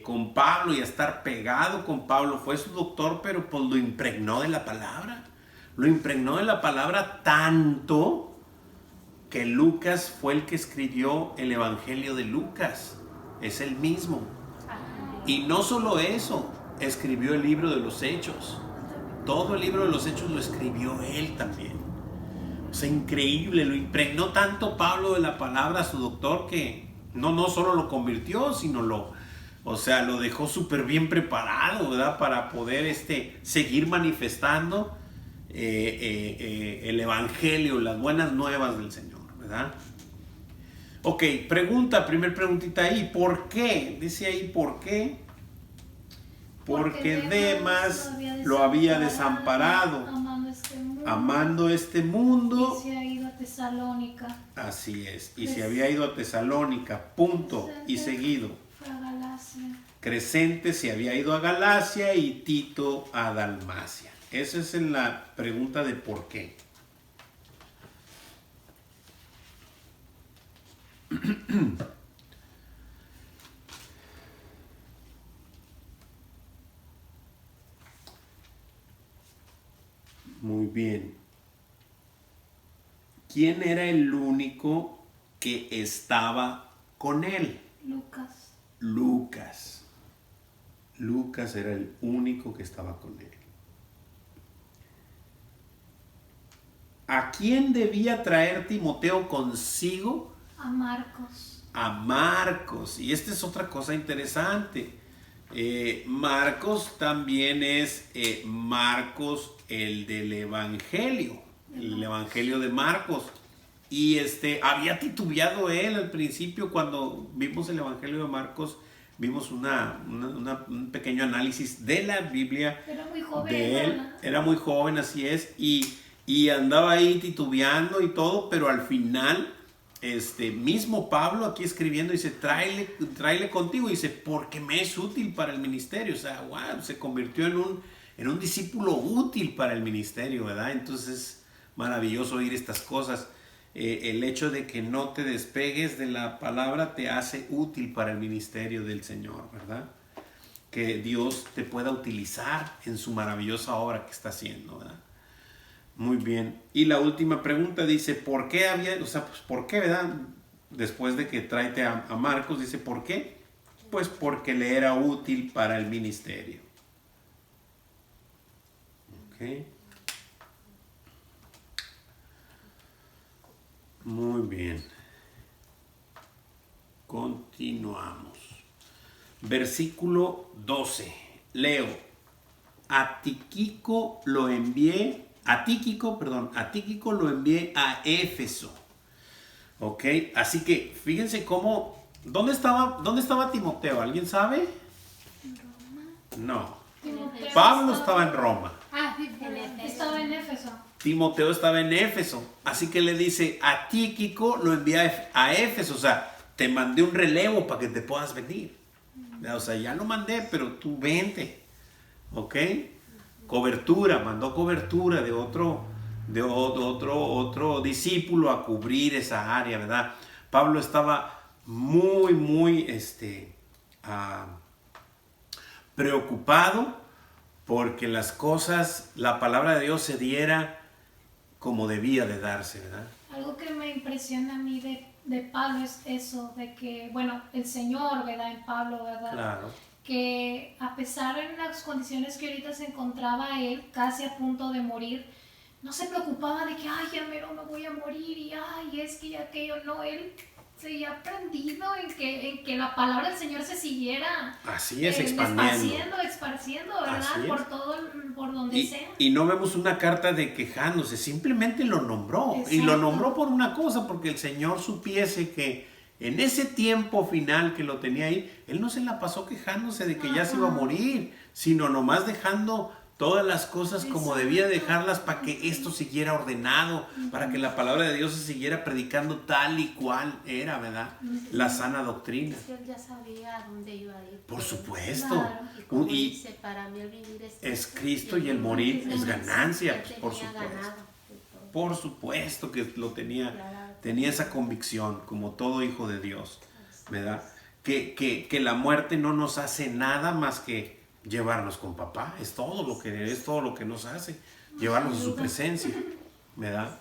con Pablo y a estar pegado con Pablo, fue su doctor, pero pues lo impregnó de la palabra. Lo impregnó de la palabra tanto que Lucas fue el que escribió el Evangelio de Lucas. Es el mismo. Y no solo eso, escribió el libro de los Hechos. Todo el libro de los Hechos lo escribió él también. O sea, increíble, lo impregnó tanto Pablo de la palabra a su doctor que no solo lo convirtió, sino lo dejó súper bien preparado, ¿verdad? Para poder seguir manifestando el Evangelio, las buenas nuevas del Señor, ¿verdad? Ok, primer preguntita ahí, ¿por qué? Dice ahí, ¿por qué? Porque Demas lo había desamparado, amando este mundo. Y se ha ido a Tesalónica. Así es, y se había ido a Tesalónica, punto, y seguido. Fue a Galacia. Crescente se había ido a Galacia y Tito a Dalmacia. Esa es la pregunta de por qué. Muy bien. ¿Quién era el único que estaba con él? Lucas. Lucas era el único que estaba con él. ¿A quién debía traer Timoteo consigo? A Marcos. A Marcos. Y esta es otra cosa interesante. Marcos también es Marcos, el del Evangelio. El Evangelio de Marcos. Y había titubeado él al principio cuando vimos el Evangelio de Marcos. vimos un pequeño análisis de la Biblia Era muy joven, de él. ¿verdad? Era muy joven, así es, y andaba ahí titubeando y todo, pero al final, mismo Pablo aquí escribiendo, dice, tráele contigo, dice, porque me es útil para el ministerio. O sea, wow, se convirtió en un discípulo útil para el ministerio, ¿verdad? Entonces es maravilloso oír estas cosas. El hecho de que no te despegues de la palabra te hace útil para el ministerio del Señor, ¿verdad? Que Dios te pueda utilizar en su maravillosa obra que está haciendo, ¿verdad? Muy bien. Y la última pregunta dice, ¿por qué ¿por qué, verdad? Después de que tráete a Marcos, dice, ¿por qué? Pues porque le era útil para el ministerio. Ok. Muy bien. Continuamos. Versículo 12. Leo. A Tíquico lo envié lo envié a Éfeso. Ok, así que fíjense cómo. ¿Dónde estaba Timoteo? ¿Alguien sabe? No. Timoteo Pablo estaba en Roma. Sí, perdón. Estaba en Éfeso. Timoteo estaba en Éfeso. Así que le dice, a Tíquico lo envía a Éfeso. O sea, te mandé un relevo para que te puedas venir. O sea, ya lo mandé, pero tú vente. ¿Ok? Mandó cobertura de otro discípulo a cubrir esa área, ¿verdad? Pablo estaba muy preocupado porque la palabra de Dios se diera como debía de darse, ¿verdad? Algo que me impresiona a mí de Pablo es eso, de que, bueno, el Señor, ¿verdad? En Pablo, ¿verdad? Claro. Que a pesar de las condiciones que ahorita se encontraba él, casi a punto de morir, no se preocupaba de que, ay, ya mero me voy a morir, y ay, es que ya aquello, no, él seguía prendido en que la palabra del Señor se siguiera Así es, expandiendo, ¿verdad? Así es. Por donde sea. Y no vemos una carta de quejándose, simplemente lo nombró. Exacto. Y lo nombró por una cosa, porque el Señor supiese que en ese tiempo final que lo tenía ahí, Él no se la pasó quejándose de que ya se iba a morir, sino nomás dejando todas las cosas como debía dejarlas para que esto siguiera ordenado, para que la palabra de Dios se siguiera predicando tal y cual era, ¿verdad? La sana doctrina. Él ya sabía a dónde iba a ir. Por supuesto. Claro. Y como Y dice, para mí el vivir es Cristo y el morir es ganancia, Él pues, por tenía supuesto. ganado de todo. Por supuesto que lo tenía, Claro. tenía esa convicción, como todo hijo de Dios, ¿verdad? Que la muerte no nos hace nada más que llevarnos con papá. Es todo lo que nos hace, llevarnos a su presencia, ¿verdad?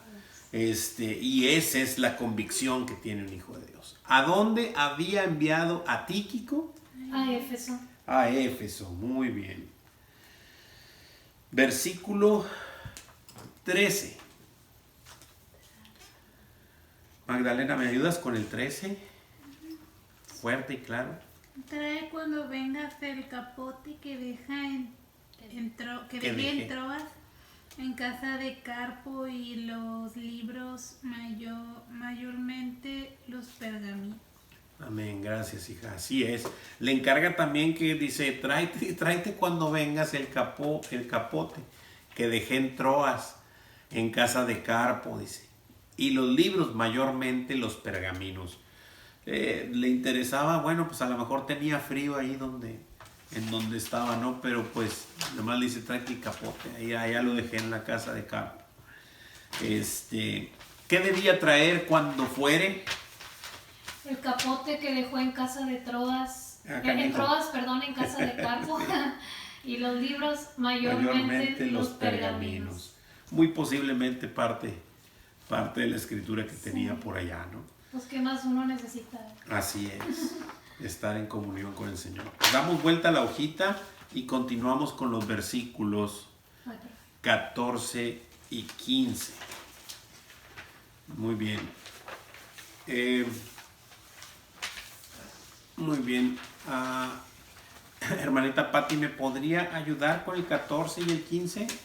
Y esa es la convicción que tiene un hijo de Dios. ¿A dónde había enviado a Tíquico? A Éfeso. A Éfeso, muy bien. Versículo 13. Magdalena, ¿me ayudas con el 13? Fuerte y claro. Trae cuando vengas el capote que dejé en Troas, en casa de Carpo, y los libros mayormente los pergaminos. Amén, gracias, hija. Así es. Le encarga también que dice, tráete cuando vengas el capote que dejé en Troas, en casa de Carpo, dice. Y los libros, mayormente los pergaminos. Le interesaba, bueno, pues a lo mejor tenía frío ahí en donde estaba, ¿no? Pero pues, nomás le dice, tráete el capote. Allá lo dejé en la casa de Carpo. ¿Qué debía traer cuando fuere? El capote que dejó en casa de Troas, en casa de Carpo, y los libros mayormente los pergaminos. Muy posiblemente parte de la escritura que tenía por allá, ¿no? Pues qué más uno necesita. Así es, estar en comunión con el Señor. Damos vuelta a la hojita y continuamos con los versículos 14 y 15. Muy bien. Muy bien. Hermanita Patti, ¿me podría ayudar con el 14 y el 15? Sí,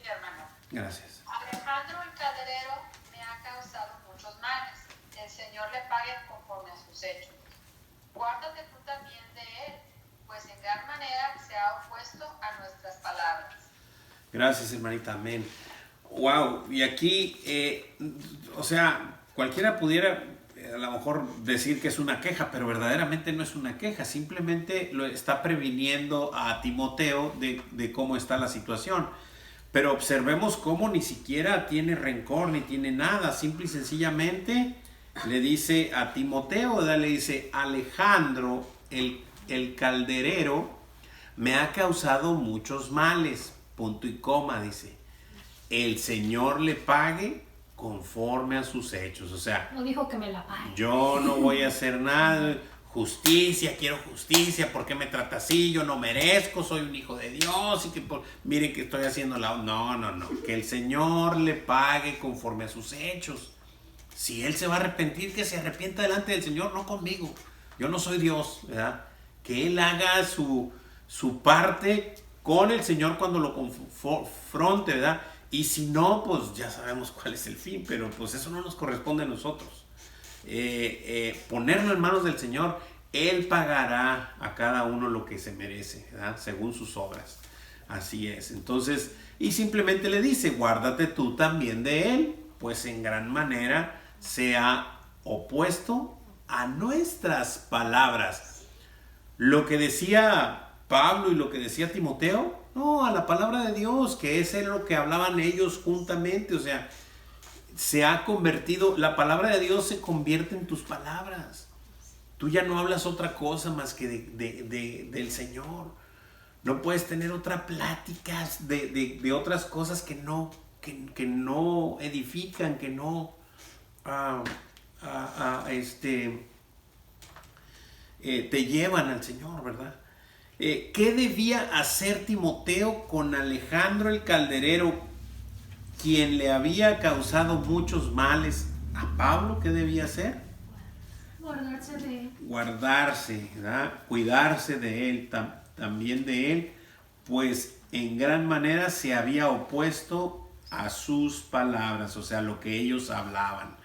hermano. Gracias. Alejandro el caderero me ha causado muchos males. El Señor le le pague conforme a sus hechos. Guárdate tú también de él, pues en gran manera se ha opuesto a nuestras palabras. Gracias, hermanita, amén. Wow, y aquí, o sea, cualquiera pudiera a lo mejor decir que es una queja, pero verdaderamente no es una queja, simplemente lo está previniendo a Timoteo de cómo está la situación. Pero observemos cómo ni siquiera tiene rencor ni tiene nada, simple y sencillamente le dice a Timoteo, le dice: Alejandro, el calderero, me ha causado muchos males, punto y coma, dice. El Señor le pague conforme a sus hechos. O sea, No dijo que me la pague. yo no voy a hacer nada. Justicia, quiero justicia. ¿Por qué me trata así? Yo no merezco, soy un hijo de Dios. Y que miren que estoy haciendo No. Que el Señor le pague conforme a sus hechos. Si él se va a arrepentir, que se arrepienta delante del Señor, no conmigo. Yo no soy Dios, ¿verdad? Que él haga su parte con el Señor cuando lo confronte, ¿verdad? Y si no, pues ya sabemos cuál es el fin, pero pues eso no nos corresponde a nosotros. Ponerlo en manos del Señor, Él pagará a cada uno lo que se merece, ¿verdad? Según sus obras. Así es. Entonces, y simplemente le dice: guárdate tú también de Él, pues en gran manera se ha opuesto a nuestras palabras. Lo que decía Pablo y lo que decía Timoteo, no, a la palabra de Dios, que es lo que hablaban ellos juntamente. O sea, se ha convertido, la palabra de Dios se convierte en tus palabras. Tú ya no hablas otra cosa más que del Señor. No puedes tener otra plática de otras cosas que no edifican, que no te llevan al Señor, ¿verdad? ¿Qué debía hacer Timoteo con Alejandro el calderero, quien le había causado muchos males a Pablo? ¿Qué debía hacer? Guardarse de él. Guardarse, ¿verdad? Cuidarse de él, también de él, pues en gran manera se había opuesto a sus palabras, o sea, lo que ellos hablaban,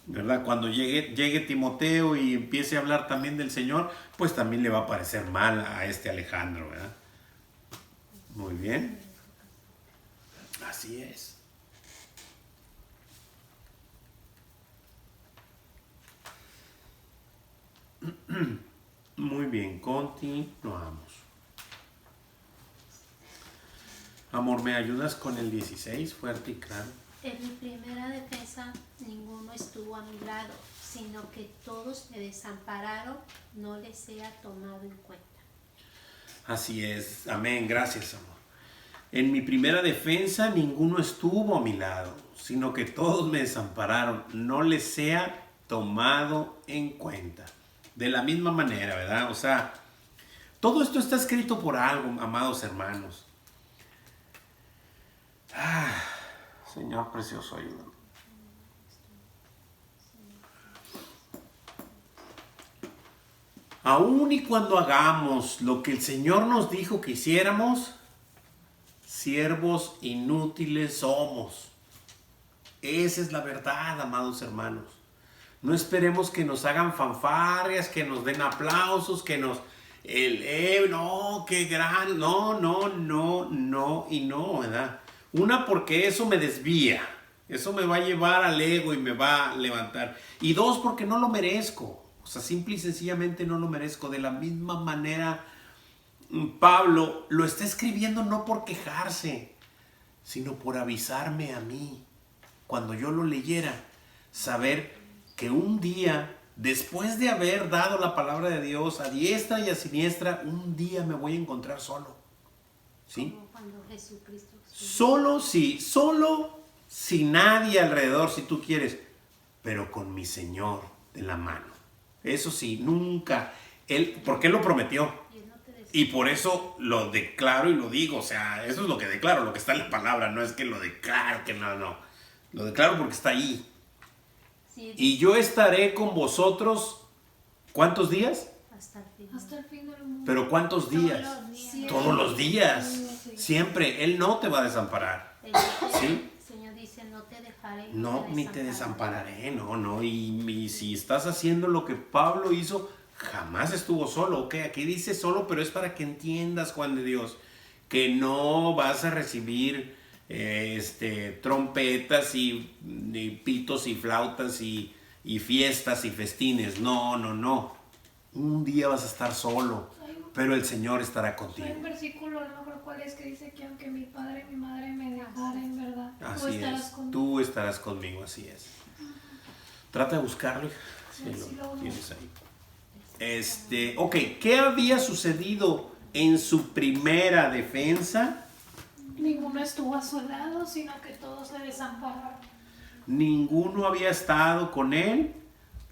¿verdad? Cuando llegue Timoteo y empiece a hablar también del Señor, pues también le va a parecer mal a este Alejandro, ¿verdad? Muy bien. Así es. Muy bien, continuamos. Amor, ¿me ayudas con el 16? Fuerte y claro. En mi primera defensa ninguno estuvo a mi lado, sino que todos me desampararon, no les sea tomado en cuenta. Así es, amén, gracias, amor. En mi primera defensa ninguno estuvo a mi lado, sino que todos me desampararon, no les sea tomado en cuenta. De la misma manera, ¿verdad? O sea, todo esto está escrito por algo, amados hermanos. Señor precioso, ayúdame. Aún y cuando hagamos lo que el Señor nos dijo que hiciéramos, siervos inútiles somos. Esa es la verdad, amados hermanos. No esperemos que nos hagan fanfarrias, que nos den aplausos, que nos... no, qué gran... No, y no, ¿verdad? Una, porque eso me desvía. Eso me va a llevar al ego y me va a levantar. Y dos, porque no lo merezco. O sea, simple y sencillamente no lo merezco. De la misma manera, Pablo lo está escribiendo no por quejarse, sino por avisarme a mí, cuando yo lo leyera, saber que un día, después de haber dado la palabra de Dios a diestra y a siniestra, un día me voy a encontrar solo. ¿Sí? Como cuando Jesucristo... Solo sin nadie alrededor, si tú quieres, pero con mi Señor de la mano. Eso sí, nunca. Porque Él lo prometió. Y por eso lo declaro y lo digo. O sea, eso es lo que declaro, lo que está en la palabra. No es que lo declaro, que no. Lo declaro porque está ahí. Sí, y yo estaré con vosotros, ¿cuántos días? Hasta el fin del mundo. ¿Pero cuántos días? Todos los días. Sí. Siempre. Él no te va a desamparar. El ¿Sí? Señor dice, no te dejaré dejaré. No, ni te desampararé, no. Y si estás haciendo lo que Pablo hizo, jamás estuvo solo, ¿ok? Aquí dice solo, pero es para que entiendas, Juan de Dios, que no vas a recibir trompetas y pitos y flautas y fiestas y festines. No. Un día vas a estar solo, pero el Señor estará contigo. Hay un versículo, no me acuerdo cuál es, que dice que aunque mi padre y mi madre me dejaren, ¿verdad? Tú Así estarás es, conmigo. tú estarás conmigo, así es. Trata de buscarlo, hija. Sí, Sí, lo lo tienes ahí. Ok, ¿qué había sucedido en su primera defensa? Ninguno estuvo a su lado, sino que todos le desampararon. Ninguno había estado con él,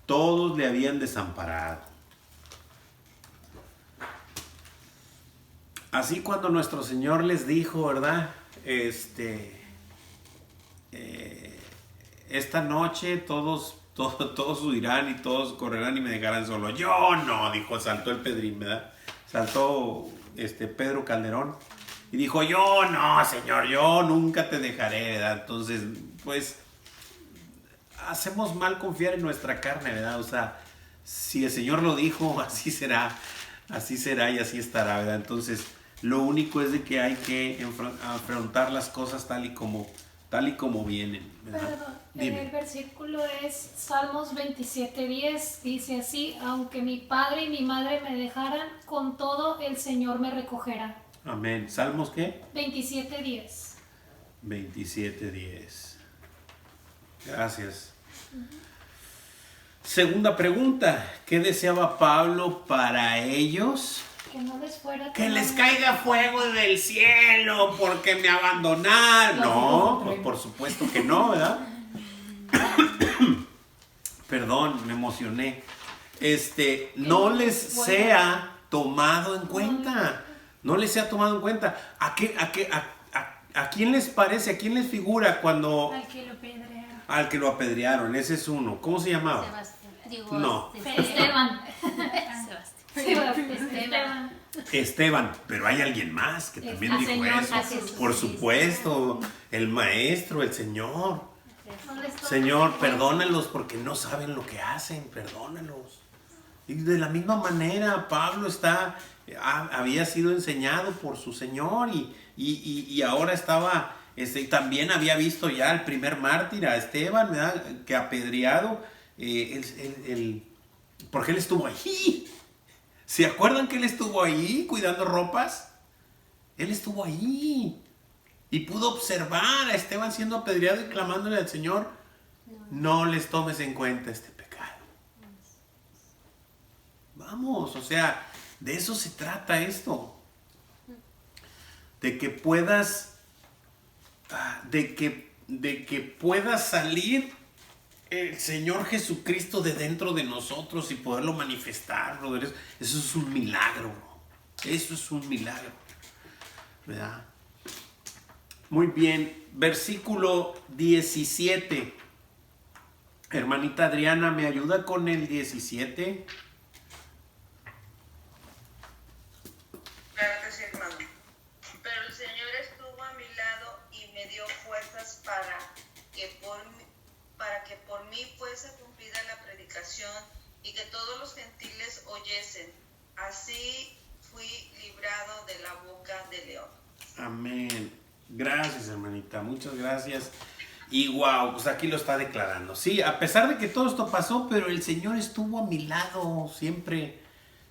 todos le habían desamparado. Así cuando nuestro Señor les dijo, ¿verdad? Esta noche todos huirán y todos correrán y me dejarán solo. Yo no, dijo, saltó el Pedrín, ¿verdad? Saltó Pedro Calderón y dijo, yo no, Señor, yo nunca te dejaré, ¿verdad? Entonces, pues, hacemos mal confiar en nuestra carne, ¿verdad? O sea, si el Señor lo dijo, así será y así estará, ¿verdad? Entonces, lo único es de que hay que afrontar las cosas tal y como vienen, ¿verdad? Perdón, Dime. el versículo es Salmos 27:10, dice así: aunque mi padre y mi madre me dejaran, con todo el Señor me recogerá. Amén. ¿Salmos qué? 27:10. 27:10. Gracias. Segunda pregunta. ¿Qué deseaba Pablo para ellos? Que no les fuera Que les tomado. caiga fuego del cielo porque me abandonaron. No, pues por supuesto que no, ¿verdad? Perdón, me emocioné. No les sea tomado en cuenta. No les sea tomado en cuenta. ¿A quién les parece? ¿A quién les figura cuando Al que lo pedrearon. al que lo apedrearon? Ese es uno. ¿Cómo se llamaba? Sebastián. No. Esteban. Esteban. Esteban, pero hay alguien más que también Al dijo Señor eso. Jesús. Por supuesto, el maestro, el Señor. No les tomes Señor, en cuenta. perdónalos porque no saben lo que hacen, perdónalos. Y de la misma manera, Pablo había sido enseñado por su Señor y ahora estaba, también había visto ya el primer mártir, a Esteban, ¿verdad? Que apedreado, porque él estuvo ahí. ¿Se acuerdan que él estuvo ahí cuidando ropas? Él estuvo ahí y pudo observar a Esteban siendo apedreado y clamándole al Señor: no les tomes en cuenta este pecado. Vamos, o sea, de eso se trata esto. De que puedas, de que pueda salir el Señor Jesucristo de dentro de nosotros y poderlo manifestar, brother. Eso es un milagro. Eso es un milagro, ¿verdad? Muy bien, versículo 17. Hermanita Adriana, ¿me ayuda con el 17? Claro que sí, hermano. Pero el Señor estuvo a mi lado y me dio fuerzas para que por mí fuese cumplida la predicación y que todos los gentiles oyesen. Así fui librado de la boca del león. Amén. Gracias, hermanita. Muchas gracias. Y wow, pues aquí lo está declarando. Sí, a pesar de que todo esto pasó, pero el Señor estuvo a mi lado siempre.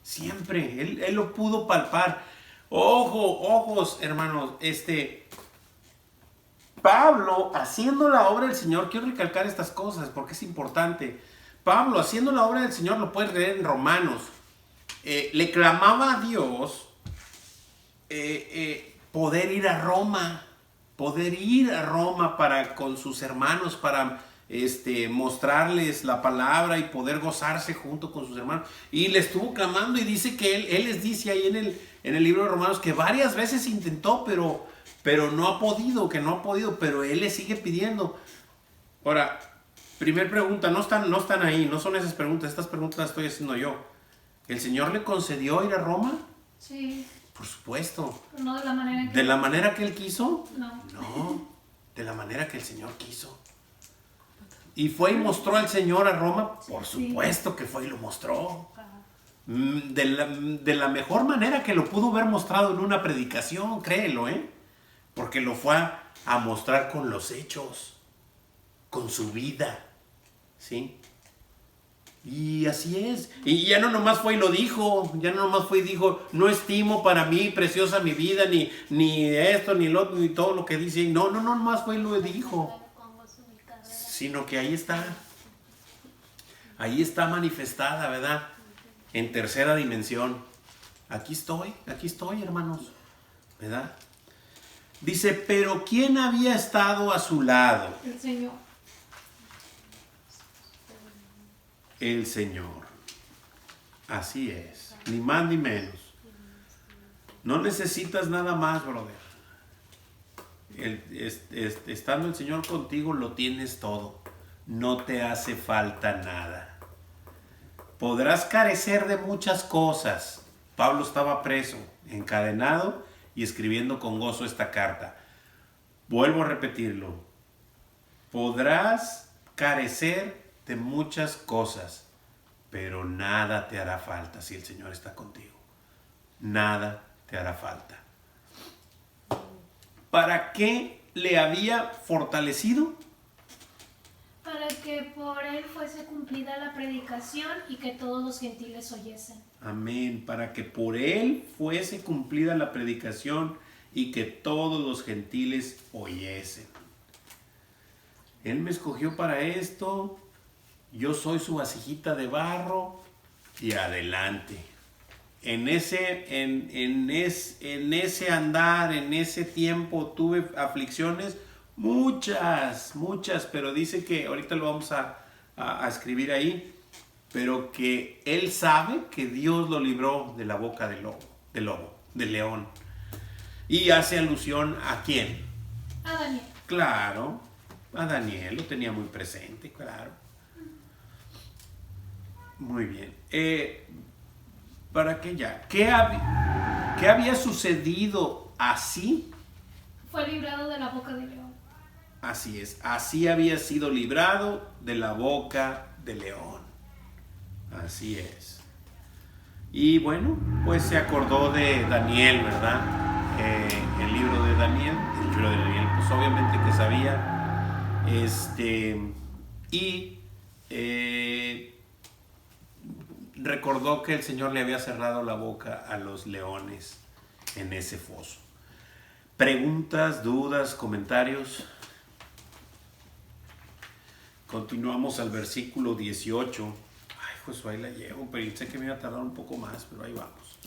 Siempre. Él lo pudo palpar. Ojos, hermanos. Pablo, haciendo la obra del Señor, quiero recalcar estas cosas porque es importante. Pablo, haciendo la obra del Señor, lo puedes leer en Romanos. Le clamaba a Dios poder ir a Roma para con sus hermanos, para mostrarles la palabra y poder gozarse junto con sus hermanos. Y le estuvo clamando y dice que él les dice ahí en el libro de Romanos que varias veces intentó, pero no ha podido, pero él le sigue pidiendo. Ahora, primer pregunta, no están ahí, no son esas preguntas, estas preguntas las estoy haciendo yo. ¿El Señor le concedió ir a Roma? Sí, Por supuesto. no de la manera que... ¿De la manera que él quiso? No. No, de la manera que el Señor quiso. ¿Y fue y mostró al Señor a Roma? Por supuesto que fue y lo mostró. De la mejor manera que lo pudo haber mostrado en una predicación, créelo, porque lo fue a mostrar con los hechos, con su vida, ¿sí? Y así es. Y ya no nomás fue y lo dijo, ya no nomás fue y dijo, no estimo para mí preciosa mi vida, ni esto, ni lo otro, ni todo lo que dice. No nomás fue y lo dijo, sino que ahí está manifestada, ¿verdad? En tercera dimensión. Aquí estoy, hermanos, ¿verdad? Dice, pero ¿quién había estado a su lado? El Señor. El Señor. Así es, ni más ni menos. No necesitas nada más, brother. Estando el Señor contigo, lo tienes todo. No te hace falta nada. Podrás carecer de muchas cosas. Pablo estaba preso, encadenado y escribiendo con gozo esta carta. Vuelvo a repetirlo. Podrás carecer de muchas cosas, pero nada te hará falta si el Señor está contigo. Nada te hará falta. ¿Para qué le había fortalecido? Para que por él fuese cumplida la predicación y que todos los gentiles oyesen. Amén. Para que por él fuese cumplida la predicación y que todos los gentiles oyesen. Él me escogió para esto. Yo soy su vasijita de barro y adelante. En ese andar, en ese tiempo tuve aflicciones, muchas, pero dice que, ahorita lo vamos a escribir ahí, pero que él sabe que Dios lo libró de la boca del león. Y hace alusión ¿a quién? A Daniel. Claro, a Daniel, lo tenía muy presente, claro. Muy bien. ¿Para qué ya? ¿Qué había sucedido así? Fue librado de la boca del león. Así es, así había sido librado de la boca del león. Así es. Y bueno, pues se acordó de Daniel, ¿verdad? El libro de Daniel, pues obviamente que sabía. Recordó que el Señor le había cerrado la boca a los leones en ese foso. ¿Preguntas, dudas, comentarios? Continuamos al versículo 18. Ay, pues ahí la llevo, pero sé que me iba a tardar un poco más, pero ahí vamos.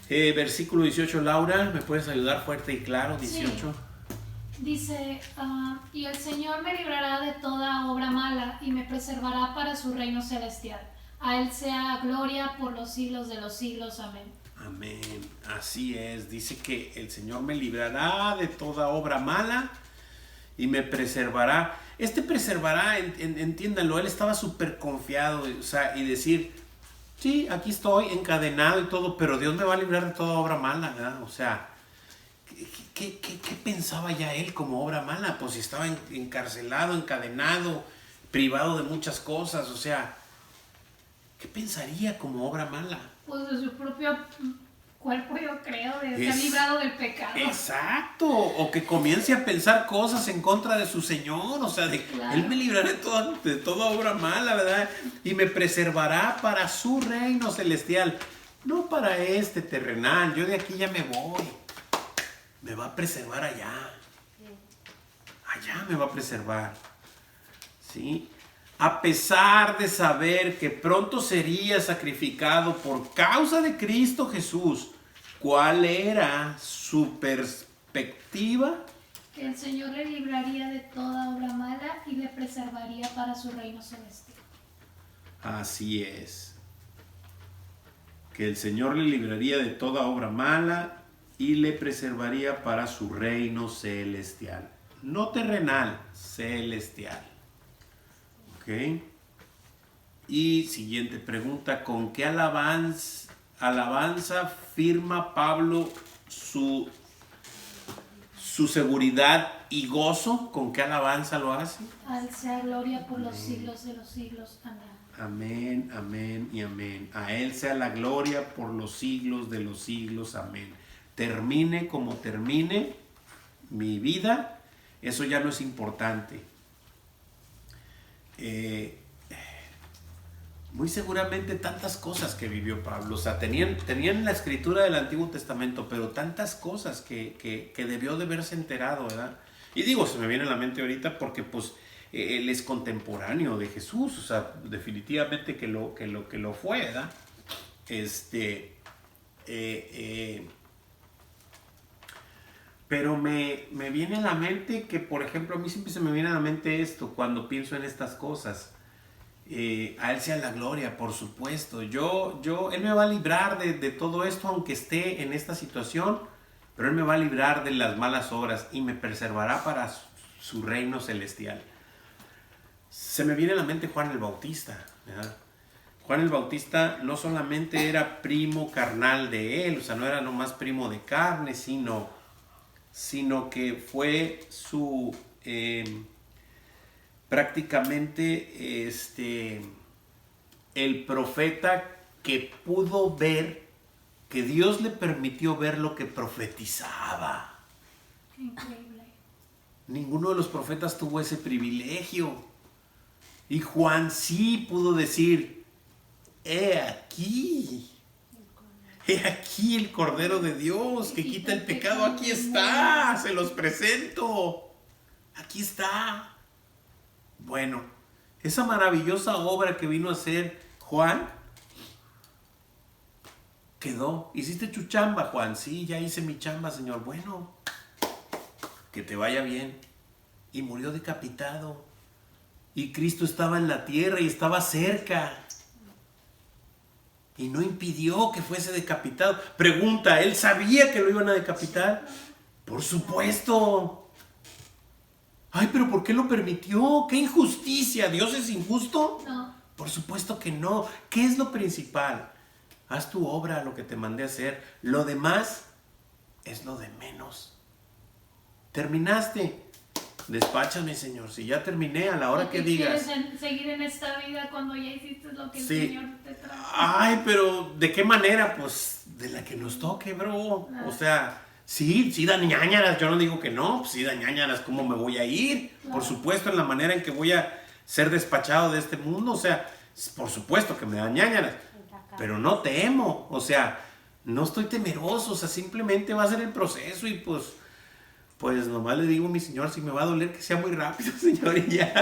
Versículo 18, Laura, ¿me puedes ayudar fuerte y claro? 18. Sí. Dice, y el Señor me librará de toda obra mala y me preservará para su reino celestial. A Él sea gloria por los siglos de los siglos. Amén. Amén. Así es. Dice que el Señor me librará de toda obra mala y me preservará. Preservará, entiéndanlo, él estaba súper confiado, o sea, y decir, sí, aquí estoy encadenado y todo, pero Dios me va a librar de toda obra mala, ¿verdad? O sea, ¿qué pensaba ya él como obra mala? Pues si estaba encarcelado, encadenado, privado de muchas cosas, o sea, ¿qué pensaría como obra mala? Pues de su propio cuerpo, yo creo, de estar librado del pecado. Exacto, o que comience a pensar cosas en contra de su Señor, o sea, claro. Él me librará de toda obra mala, ¿verdad? Y me preservará para su reino celestial, no para este terrenal. Yo de aquí ya me voy, me va a preservar allá me va a preservar, ¿sí? A pesar de saber que pronto sería sacrificado por causa de Cristo Jesús, ¿cuál era su perspectiva? Que el Señor le libraría de toda obra mala y le preservaría para su reino celestial. Así es. Que el Señor le libraría de toda obra mala y le preservaría para su reino celestial. No terrenal, celestial. ¿Ok? Y siguiente pregunta, ¿con qué alabanza firma Pablo su su seguridad y gozo. ¿Con qué alabanza lo hace? A Él sea gloria por los siglos de los siglos. Amén. Amén, amén y amén. A Él sea la gloria por los siglos de los siglos. Amén. Termine como termine mi vida, eso ya no es importante. Muy seguramente tantas cosas que vivió Pablo, o sea, tenían la escritura del Antiguo Testamento, pero tantas cosas que debió de haberse enterado, ¿verdad? Y digo, se me viene a la mente ahorita porque pues él es contemporáneo de Jesús, o sea, definitivamente que lo fue, ¿verdad? Pero me viene a la mente que, por ejemplo, a mí siempre se me viene a la mente esto cuando pienso en estas cosas. A Él sea la gloria, por supuesto. Él me va a librar de todo esto, aunque esté en esta situación, pero Él me va a librar de las malas obras y me preservará para su reino celestial. Se me viene a la mente Juan el Bautista, ¿verdad? Juan el Bautista no solamente era primo carnal de Él, o sea, no era nomás primo de carne, sino que fue su... prácticamente el profeta que pudo ver, que Dios le permitió ver lo que profetizaba. Qué increíble. Ninguno de los profetas tuvo ese privilegio. Y Juan sí pudo decir, he aquí el Cordero de Dios que quita el pecado, aquí está, se los presento, aquí está. Bueno, esa maravillosa obra que vino a hacer Juan, quedó. ¿Hiciste tu chamba, Juan? Sí, ya hice mi chamba, Señor. Bueno, que te vaya bien. Y murió decapitado. Y Cristo estaba en la tierra y estaba cerca. Y no impidió que fuese decapitado. Pregunta, ¿él sabía que lo iban a decapitar? Por supuesto. Ay, pero ¿por qué lo permitió? ¡Qué injusticia! ¿Dios es injusto? No. Por supuesto que no. ¿Qué es lo principal? Haz tu obra, lo que te mandé a hacer. Lo demás es lo de menos. ¿Terminaste? Despáchame, Señor. Si ya terminé, a la hora que digas. ¿Quieres seguir en esta vida cuando ya hiciste lo que el Sí. Señor te trajo? Ay, pero ¿de qué manera? Pues de la que nos toque, bro. O sea, sí da ñáñaras. Yo no digo que no. Pues sí da ñáñaras. ¿Cómo me voy a ir? Claro. Por supuesto, en la manera en que voy a ser despachado de este mundo. O sea, por supuesto que me da ñáñaras. Pero no temo. O sea, no estoy temeroso. O sea, simplemente va a ser el proceso y pues nomás le digo a mi Señor, si me va a doler que sea muy rápido, Señor, y ya.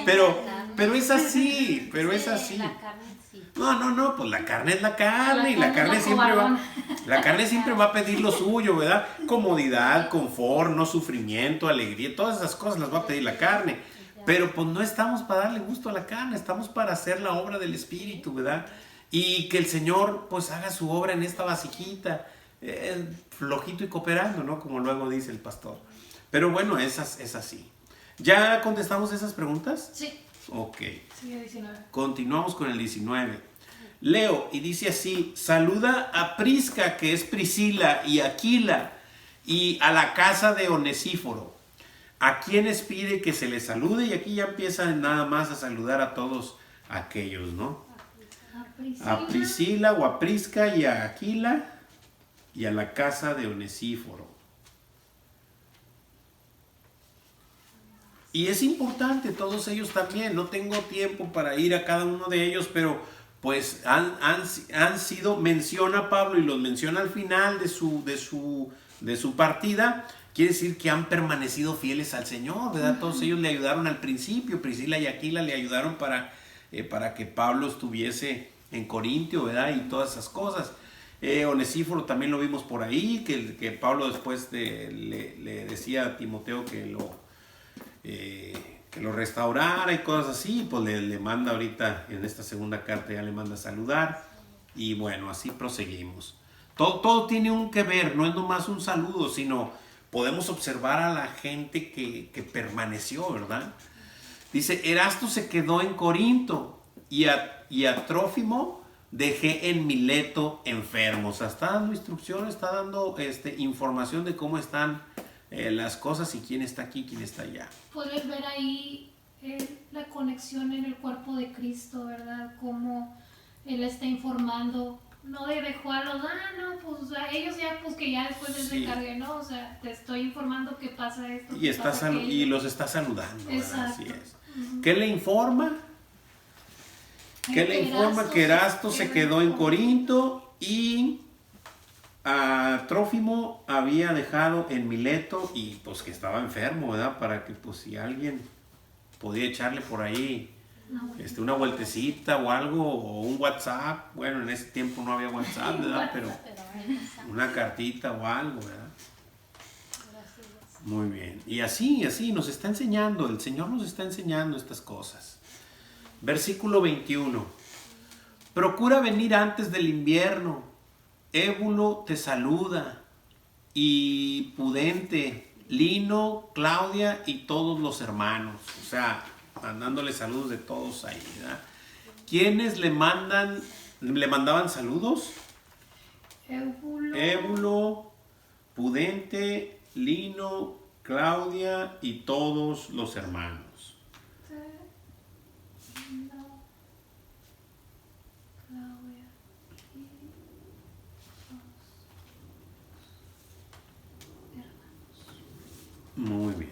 Pero es así, La carne sí. No, pues la carne es la carne, y la carne siempre va a pedir lo suyo, ¿verdad? Comodidad, confort, no sufrimiento, alegría, todas esas cosas las va a pedir la carne. Pero pues no estamos para darle gusto a la carne, estamos para hacer la obra del Espíritu, ¿verdad? Y que el Señor pues haga su obra en esta vasijita, flojito y cooperando, ¿no? Como luego dice el pastor. Pero bueno, es así. ¿Ya contestamos esas preguntas? Sí. Ok. Sigue 19. Continuamos con el 19. Leo, y dice así: saluda a Prisca, que es Priscila, y Aquila, y a la casa de Onesíforo, a quienes pide que se les salude. Y aquí ya empiezan nada más a saludar a todos aquellos, ¿no? A Priscila o a Prisca y a Aquila y a la casa de Onesíforo. Y es importante, todos ellos también. No tengo tiempo para ir a cada uno de ellos, pero pues han sido, menciona Pablo y los menciona al final de su partida. Quiere decir que han permanecido fieles al Señor, ¿verdad? Todos ellos le ayudaron al principio. Priscila y Aquila le ayudaron para que Pablo estuviese en Corintio, ¿verdad? Y todas esas cosas. Onesíforo también lo vimos por ahí, que Pablo después le decía a Timoteo que lo restaurara y cosas así. Pues le manda ahorita, en esta segunda carta ya le manda a saludar. Y bueno, así proseguimos. Todo tiene un que ver, no es nomás un saludo, sino podemos observar a la gente que permaneció, ¿verdad? Dice, Erasto se quedó en Corinto y a Trófimo dejé en Mileto enfermo. O sea, está dando instrucciones, está dando información de cómo están las cosas y quién está aquí, quién está allá. Puedes ver ahí la conexión en el cuerpo de Cristo, ¿verdad? Cómo Él está informando. No dejó a los, no, pues a ellos ya, pues que ya después les encargué, ¿no? O sea, te estoy informando que pasa esto. Y los está saludando, ¿verdad? Así es. Uh-huh. ¿Qué le informa? ¿Qué le informa? Que Erasto se quedó en Corinto y a Trófimo había dejado en Mileto y pues que estaba enfermo, ¿verdad? Para que pues si alguien podía echarle por ahí una vueltecita o algo, o un WhatsApp. Bueno, en ese tiempo no había WhatsApp, ¿verdad? Pero una cartita o algo, ¿verdad? Muy bien. Y así nos está enseñando, el Señor nos está enseñando estas cosas. Versículo 21. Procura venir antes del invierno. Ébulo te saluda. Y Pudente, Lino, Claudia y todos los hermanos. O sea, mandándole saludos de todos ahí, ¿verdad? ¿Quiénes le mandaban saludos? Ébulo, Pudente, Lino, Claudia y todos los hermanos. Muy bien.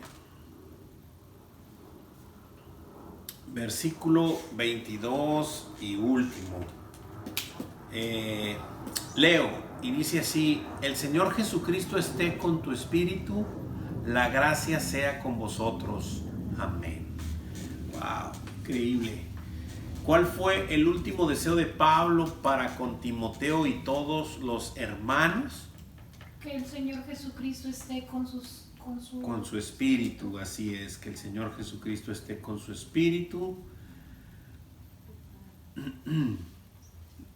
Versículo 22 y último. Leo, y dice así: el Señor Jesucristo esté con tu espíritu, la gracia sea con vosotros. Amén. Wow, increíble. ¿Cuál fue el último deseo de Pablo para con Timoteo y todos los hermanos? Que el Señor Jesucristo esté con su espíritu, así es, que el Señor Jesucristo esté con su espíritu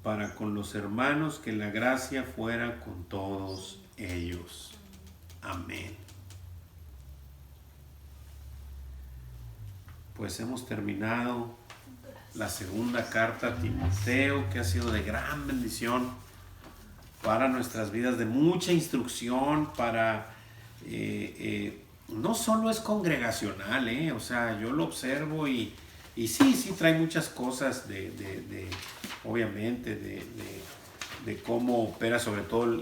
para con los hermanos, que la gracia fuera con todos ellos. Amén. Pues hemos terminado la segunda carta a Timoteo, que ha sido de gran bendición para nuestras vidas, de mucha instrucción, para no solo es congregacional, o sea, yo lo observo y sí trae muchas cosas obviamente de cómo opera, sobre todo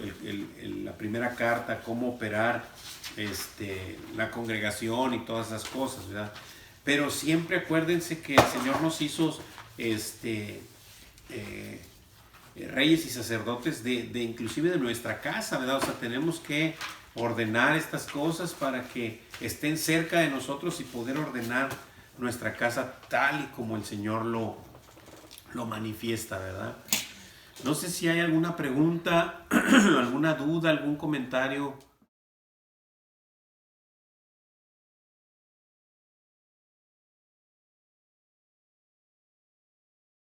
la primera carta, cómo operar la congregación y todas esas cosas, ¿verdad? Pero siempre acuérdense que el Señor nos hizo reyes y sacerdotes de inclusive de nuestra casa, ¿verdad? O sea, tenemos que ordenar estas cosas para que estén cerca de nosotros y poder ordenar nuestra casa tal y como el Señor lo manifiesta, ¿verdad? No sé si hay alguna pregunta, alguna duda, algún comentario